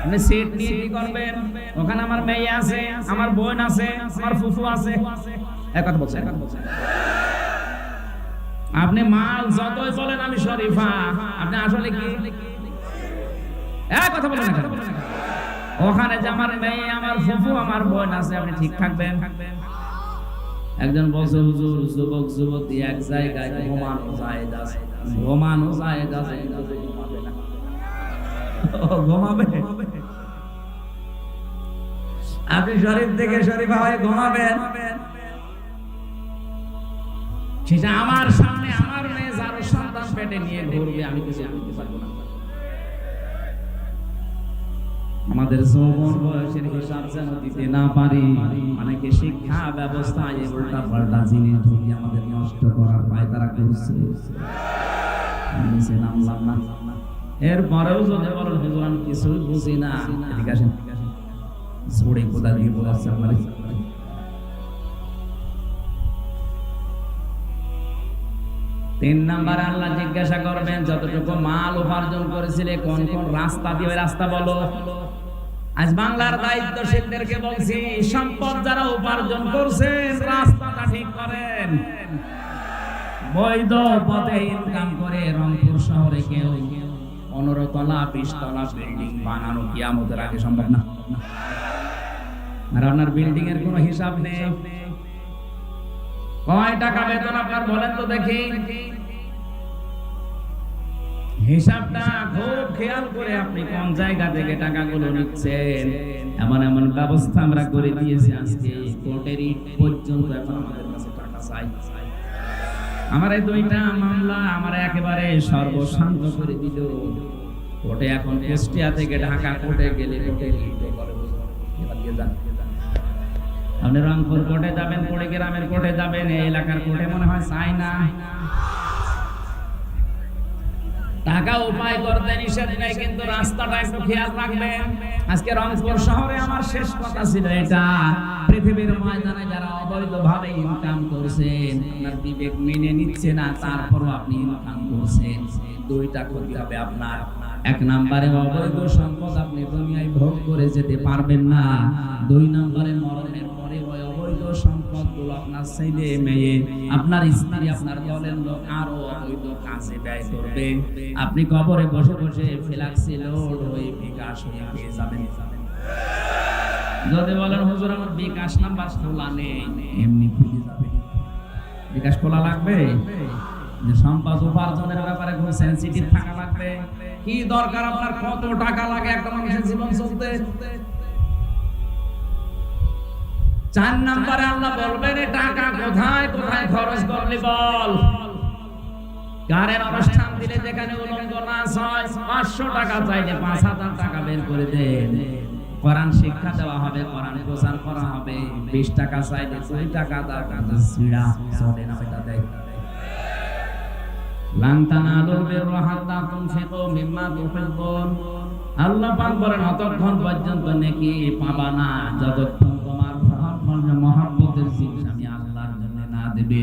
Speaker 1: আপনি সিট নিয়ে কি করবেন? ওখানে আমার মেয়ে আছে, আমার বোন আছে, আমার ফুফু আছে। এক কথা বলছেন। আপনি মাল যতই বলেন আমি শরীফা, আপনি আসলে কি? এক কথা বলেন না। ওখানে যে আমার মেয়ে, আমার ফুফু, আমার বোন আছে, আপনি ঠিক থাকবেন? একজন বলছে হুজুর যুবক যুবতী এক জায়গায় ঘুমানো জায়েজ আছে, ঘুমানো জায়েজ আছে, ঘুমাবে। আপনি শরীফ থেকে শরীফা হয়ে ঘুমাবেন, সেটা আমার সামনে আমার মেয়ে যার সন্তান পেটে নিয়ে ঘুরবে, আমি কিছু করতে পারবো না। আমাদের যৌবন বয়সের হিসাব যেন দিতে না পারি, অনেকে শিক্ষা ব্যবস্থায় উল্টা পাল্টা জিনিস ঢুকিয়ে আমাদের নষ্ট করার পায়তারা করছে। নামলাম না, এরপরেও যদি বলেন হুজুর আমি কিছুই বুঝি না, ঠিক আছে ঝোড়ে কোথা দিয়ে বলাচ্ছে আমার। 3 নাম্বার আল্লাহ জিজ্ঞাসা করবেন যতটুকু মাল উপার্জন করেছিলে কোন কোন রাস্তা দিয়ে, রাস্তা বলো। আজ বাংলার দায়িত্বশীলদেরকে বলছি, সম্পদ যারা উপার্জন করছেন রাস্তাটা ঠিক করেন। বৈধ পথে ইনকাম করে রংপুর শহরে কেউ 15 তলা 20 তলা বিল্ডিং বানানো কিয়ামতের আগে সম্ভব না। আর আপনার বিল্ডিং এর কোনো হিসাব নেই। কয় টাকা বেতন আপনার বলেন তো দেখি, হিসাবটা খুব খেয়াল করে আপনি কোন জায়গা থেকে টাকাগুলো নিচ্ছেন। এমন এমন ব্যবস্থা আমরা করে দিয়েছি আজকে কোর্টেরই পর্যন্ত এখন আমাদের কাছে টাকা চাই। আমার এই দুইটা মামলা আমার একেবারে সর্বশান্ত করে দিল। কোর্টে এখন কুষ্টিয়া থেকে ঢাকা কোর্টে গেলে কোর্টে আপনি রংপুর কোর্টে যাবেন, কুড়িগ্রামের কোর্টে যাবেন, এই এলাকার কোর্টে মনে হয় চাই না। টাকা উপায় করতে নিষেধ নেই, কিন্তু রাস্তাটা একটু খেয়াল রাখবেন। আজকে রংপুর শহরে আমার শেষ কথা ছিল এটা, পৃথিবীর ময়দানে যারা অবৈধভাবে ইনকাম করছেন, আপনার বিবেক মেনে নিচ্ছে না, তারপরও আপনি ইনকাম করছেন, দুইটা ক্ষতি হবে আপনার। এক নম্বরে অবৈধ সম্পদ আপনি দুনিয়ায় ভোগ করে যেতে পারবেন না। দুই নম্বরে মরণের পরে ওই অবৈধ সম্পদগুলো আপনার ছেলে মেয়ে, আপনার স্ত্রী, আপনার দলের লোক আরো অবৈধ কাজে ব্যয় করবে। আপনি কবরে বসে বসে ফ্ল্যাক্সি লোড হয়ে বিকাশ হয়ে পেয়ে যাবেন। যদি বলেন হুজুর আমার বিকাশ নাম্বার খোলা নেই, এমনি খুলে যাবে। বিকাশ খোলা লাগবে, সম্পদ উপার্জনের ব্যাপারে খুব সেনসিটিভ থাকা লাগবে। কি দরকার আপনার, কত টাকা লাগে একটা মানুষের জীবন চলতে? 4 নম্বরে আল্লাহ বলবেন টাকা কোথায় কোথায় খরচ করলি বল। গানের অনুষ্ঠান দিলে যেখানে উলঙ্গ নাচ হয়, 500 টাকা চাইলে 5000 টাকা বের করে দেন। কোরআন শিক্ষা দেওয়া হবে, কোরআন প্রচার করা হবে, 20 টাকা চাইলে 2 টাকা দাও, কাঁধে ছিড়া চলে না এটা দেয়। লান তানালুল বিররা হাত্তা তুনফিকু মিম্মা তুহিব্বুন। আল্লাহ পাক বলেন অতক্ষণ পর্যন্ত নেকি পাবা না যতক্ষণ তোমার মহব্বতের জিনিস আমি আল্লাহর জন্য না দেবে।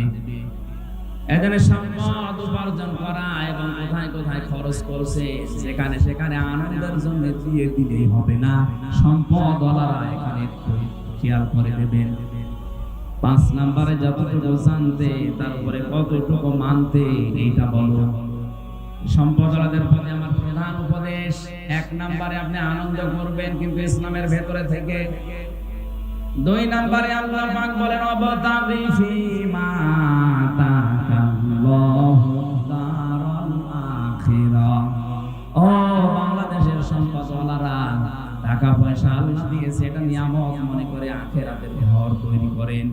Speaker 1: এজন্য সম্পদ উপার্জন করা এবং কোথায় কোথায় খরচ করছে সেখানে সেখানে আনন্দের জন্য দিয়ে দিলেই হবে না। সম্পদ ওয়ালারা এখানে খেয়াল করে দেবেন। 5 নম্বরে যতটুকু জানতে তারপরে কতটুকু মানতে, এইটা বলো। সম্পদওয়ালাদের প্রতি আমার প্রধান উপদেশ, 1 নম্বরে আপনি আনন্দ করবেন কিন্তু ইসলামের ভেতরে থেকে। 2 নম্বরে আল্লাহ পাক বলেন অবতাগি ফিমা আতাকাল্লাহু দারাল আখিরাহ। ও বাংলাদেশের সম্পদওয়ালারা, টাকা পয়সা আল্লাহ দিয়েছে, এটা নিয়ামত মনে করে আখিরাতের ঘর তৈরি করেন।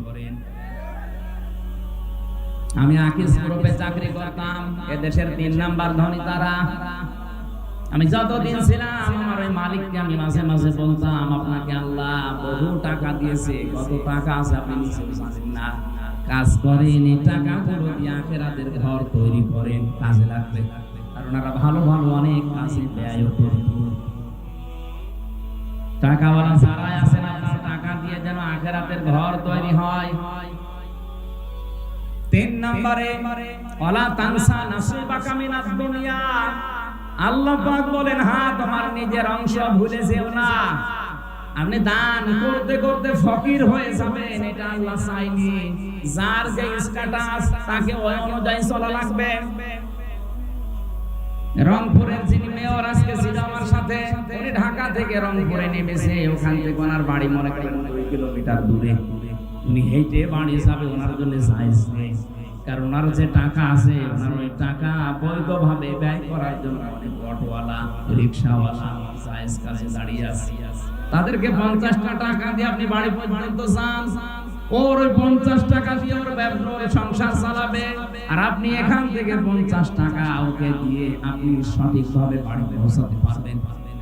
Speaker 1: আমি আকিস গ্রুপে চাকরি করতাম, এদেশের 3 নাম্বার ধনী তারা। আমি যতদিন ছিলাম আমার ওই মালিককে আমি মাঝে মাঝে বলতাম, আপনাকে আল্লাহ বহু টাকা দিয়েছে, কত টাকা আছে আপনি নিজেও জানেন না। কাজ করেন, এই টাকাগুলো দিয়ে আখিরাতের ঘর তৈরি করেন, কাজে লাগবে। আর ওনারা ভালো ভালো অনেক কাজে ব্যয় করেন। টাকাওয়ালা যারাই আছেন, আপনার টাকা দিয়ে যেন আখিরাতের ঘর তৈরি হয়। 3 নম্বরে ওয়ালা তানসা নাসিবাকা মিনাদ দুনিয়া। আল্লাহ পাক বলেন হ্যাঁ, তোমার নিজের অংশ ভুলে যেও না। আপনি দান করতে করতে ফকির হয়ে যাবেন, এটা আল্লাহ চায়নি। যার যে স্ট্যাটাস তাকে ওই অনুযায়ী চলা লাগবে। রংপুরের যিনি মেয়র আজকে ছিল আমার সাথে, উনি ঢাকা থেকে রংপুরে নেমেছে, ওখান থেকে ওনার বাড়ি মনে করেন 2 কিলোমিটার দূরে। উনি হেঁটে বাড়ি যাবে, ওনার জন্য জায়েজ নেই। কারণ ওনার যে টাকা আছে, ওনার ওই টাকা বৈধভাবে ব্যয় করার জন্য অনেক অটোওয়ালা, রিক্সাওয়ালা জায়েজ কাজে দাঁড়িয়ে আছে। তাদেরকে 50টা টাকা দিয়ে আপনি বাড়ি পর্যন্ত যান, ওর ওই 50 টাকা দিয়ে ওর ব্যবসার সংসার চালাবে, আর আপনি এখান থেকে 50 টাকা ওকে দিয়ে আপনি সঠিকভাবে বাড়ি পৌঁছাতে পারবেন।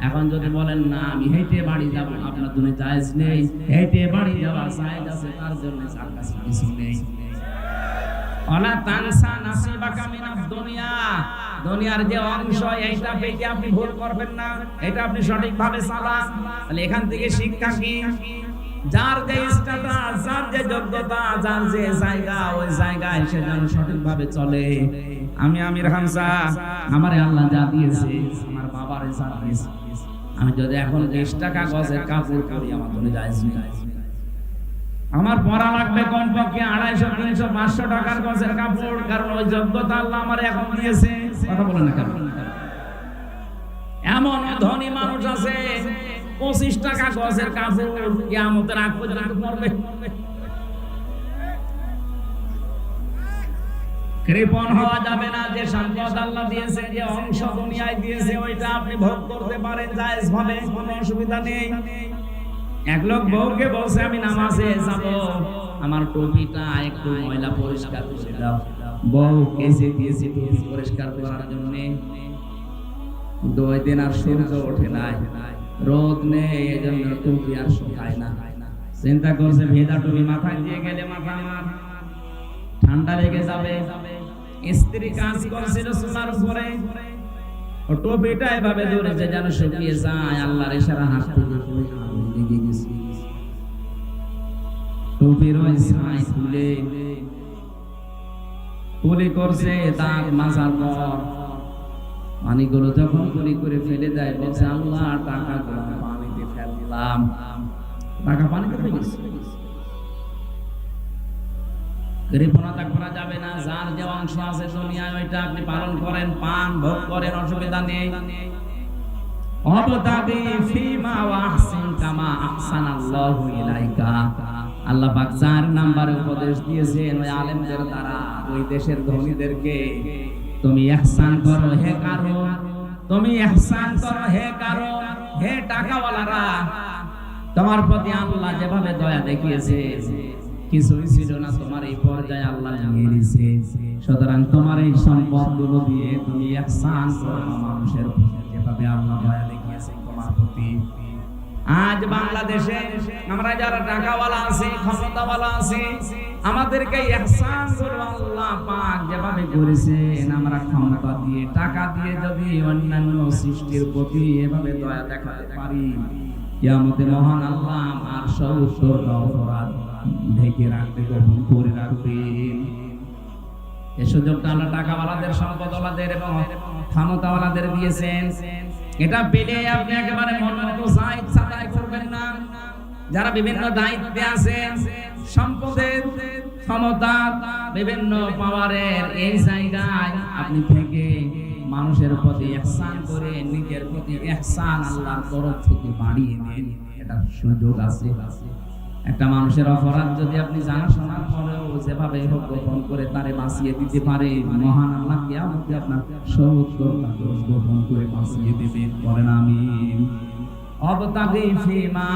Speaker 1: এখন যদি বলেন না আমি হেঁটে বাড়ি যাব, আপনার জন্য জায়েজ নেই। হেঁটে বাড়ি যাওয়া জায়েজ আছে, তার জন্য যার কাছে কিছু নেই। ওয়ালা তানসা নাসিবাকা মিনাদ দুনিয়া। দুনিয়ার যে অংশ, এইটা পেতে আপনি ভুল করবেন না, এটা আপনি সঠিকভাবে চালান। তাহলে এখান থেকে শিক্ষা কি? যার যে স্ট্যাটাস, যার যে যোগ্যতা, যার যে জায়গা, ওই জায়গায় সে যেন সঠিকভাবে চলে। আমি আমির হামজা, আমারে আল্লাহ যা দিয়েছে, আমার বাবারে যা দিয়েছে, আমি যদি এখন 20 টাকা গজের কাপড় পরি, আমার জন্য জায়েজ নেই। আমার পরা লাগবে কমপক্ষে 250, 300, 500 টাকার গজের কাপড়, কারণ ওই যোগ্যতা আল্লাহ আমার এখন দিয়েছে। কথা বলেন না কেন? এমন ধনী মানুষ আছে, 25 টাকা গজের কাপড় কিয়ামতের আগ পর্যন্ত পরবে। কৃপণ হওয়া যাবে না। যে সম্পদ আল্লাহ দিয়েছে, যে অংশ দুনিয়ায় দিয়েছে, ওইটা আপনি ভোগ করতে পারেন জায়েজ ভাবে, কোনো অসুবিধা নেই। এক লোক বউকে বলছে আমি নামাজে যাব, আমার টুপিটা একটু ময়লা পরিষ্কার করে দাও। বউ কেসে দিয়েছে টুপি পরিষ্কার করার জন্য। 2 দিন আর সূর্য ওঠে নাই, রোদ নেই, এজন্য টুপি আর শুকায় না। চিন্তা করছে ভেজা টুপি মাথায় দিয়ে গেলে মাথা আমার ঠান্ডা লেগে যাবে। স্ত্রী কাজ করছিল সোনার উপরে, ও টুপিটা এভাবে ধরেছে যেন শুকিয়ে যায়। আল্লাহর ইশারা হাত থেকে লেগে গেছে। টুপির ওই ছাই তুলে কুলি করছে, দাঁত মাজার পর পানিগুলো যখন কুলি করে ফেলে দেয়, বলছে আল্লাহ টাকাগুলো পানিতে ফেললাম। টাকা পানিতে ফেলে গেছে। কৃপণতা করা যাবে না। যার যে অংশ আছে দুনিয়ায় ওইটা আপনি পালন করেন, পান ভোগ করেন, অসুবিধা নেই। অবতাগি ফিমা ওয়াহসিন কামা আহসানাল্লাহু ইলাইকা। আল্লাহ পাক 4 নম্বরে উপদেশ দিয়েছেন ওই আলেমদের দ্বারা, ওই দেশের ধনীদেরকে, তুমি ইহসান করো হে কারো, তুমি ইহসান করো হে কারো, হে টাকাওয়ালারা। তোমার প্রতি আল্লাহ যেভাবে দয়া দেখিয়েছে, কিছুই ছিল না, তোমার এই পর্যায়ে আল্লাহ নিয়ে নিছে। সুতরাং তোমার এই সম্পদগুলো দিয়ে তুমি ইহসান করো মানুষের প্রতি, যেভাবে আল্লাহ দয়া দেখিয়েছে তোমার প্রতি। আজ বাংলাদেশে আমরা যারা টাকাওয়ালা আছি, ক্ষমতাওয়ালা আছি, আমাদেরকে ইহসান করো আল্লাহ পাক যেভাবে করেছেন। আমরা ক্ষমতা দিয়ে, টাকা দিয়ে যদি অন্যান্য সৃষ্টির প্রতি এভাবে দয়া দেখাতে পারি, কিয়ামতে মহান আল্লাহ আমার সত্তর অপরাধ ঢেকে রাখবে, গ্রহণ করে রাখবেন। এই সুযোগটা আল্লাহ টাকাওয়ালাদের, সম্পদওয়ালাদের এবং ক্ষমতাওয়ালাদের দিয়েছেন। এটা পেলে আপনি একেবারে মন মতো যা ইচ্ছা তাই করবেন না। যারা বিভিন্ন দায়িত্বে আছেন, সম্পদের, ক্ষমতার, বিভিন্ন পাওয়ারের এই জায়গায় আপনি থেকে মানুষের প্রতি ইহসান করে নিজের প্রতি ইহসান আল্লাহর তরফ থেকে বাড়িয়ে দেন। এটা সুযোগ আছে। একটা মানুষের অপরাধ যদি আপনি জানা শোনার পরেও যেভাবে হোক গোপন করে তারে বাঁচিয়ে দিতে পারে, মহান আল্লাহ কিয়ামতে আপনার 70 দোষ গোপন করে বাঁচিয়ে দেবেন। বলেন আমিন। অবতাগি ফিমা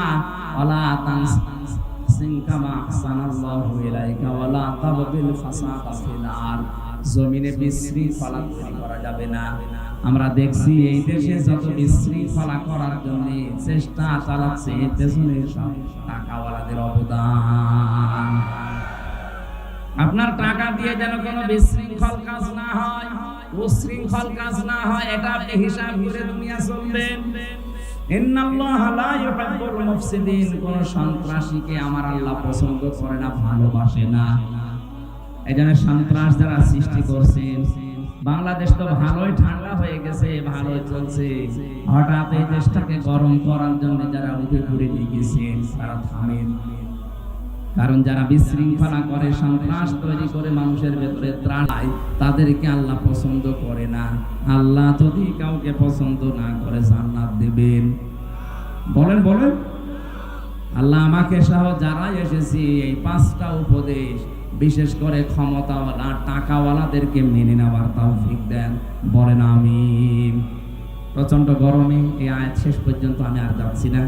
Speaker 1: ওয়ালা তানসিন কামা আহসানাল্লাহু ইলাইকা ওয়ালা তাবগিল ফাসাদা ফিল আরদ। জমিনে বিশৃঙ্খলা তৈরি করা যাবে না। আমরা দেখছি এই দেশে যত বিশৃঙ্খলা করার জন্য চেষ্টা চালাচ্ছে, এর পেছনে সব টাকাওয়ালাদের অবদান। আপনার টাকা দিয়ে যেন কোনো বিশৃঙ্খল কাজ না হয়, উশৃঙ্খল কাজ না হয়, এটা আপনি হিসাব করে দুনিয়া চলবেন। ইন্নাল্লাহা লা ইউহিব্বুল মুফসিদিন। কোন সন্ত্রাসীকে আমার আল্লাহ পছন্দ করে না, ভালোবাসে না। এজন্য সন্ত্রাস যারা সৃষ্টি করছেন, বাংলাদেশ তো ভালোই ঠান্ডা হয়ে গেছে, ভালোই চলছে, হঠাৎ এই দেশটাকে গরম করার জন্য যারা উঠে পড়ে লেগেছেন তারা থামেন। কারণ যারা বিশৃঙ্খলা করে, সন্ত্রাস তৈরি করে মানুষের ভেতরে ত্রাণ, তাদেরকে আল্লাহ পছন্দ করে না। আল্লাহ যদি কাউকে পছন্দ না করে জান্নাত দেবেন। বলেন বলেন। আল্লাহ আমাকে সহ যারা এসেছি এই 5টা উপদেশ, বিশেষ করে ক্ষমতাওয়ালা, টাকাওয়ালাদেরকে মেনে নেওয়ার তৌফিক দেন। বলেন আমিন। প্রচন্ড গরমে এই আয়াত শেষ পর্যন্ত আমি আর যাচ্ছি না।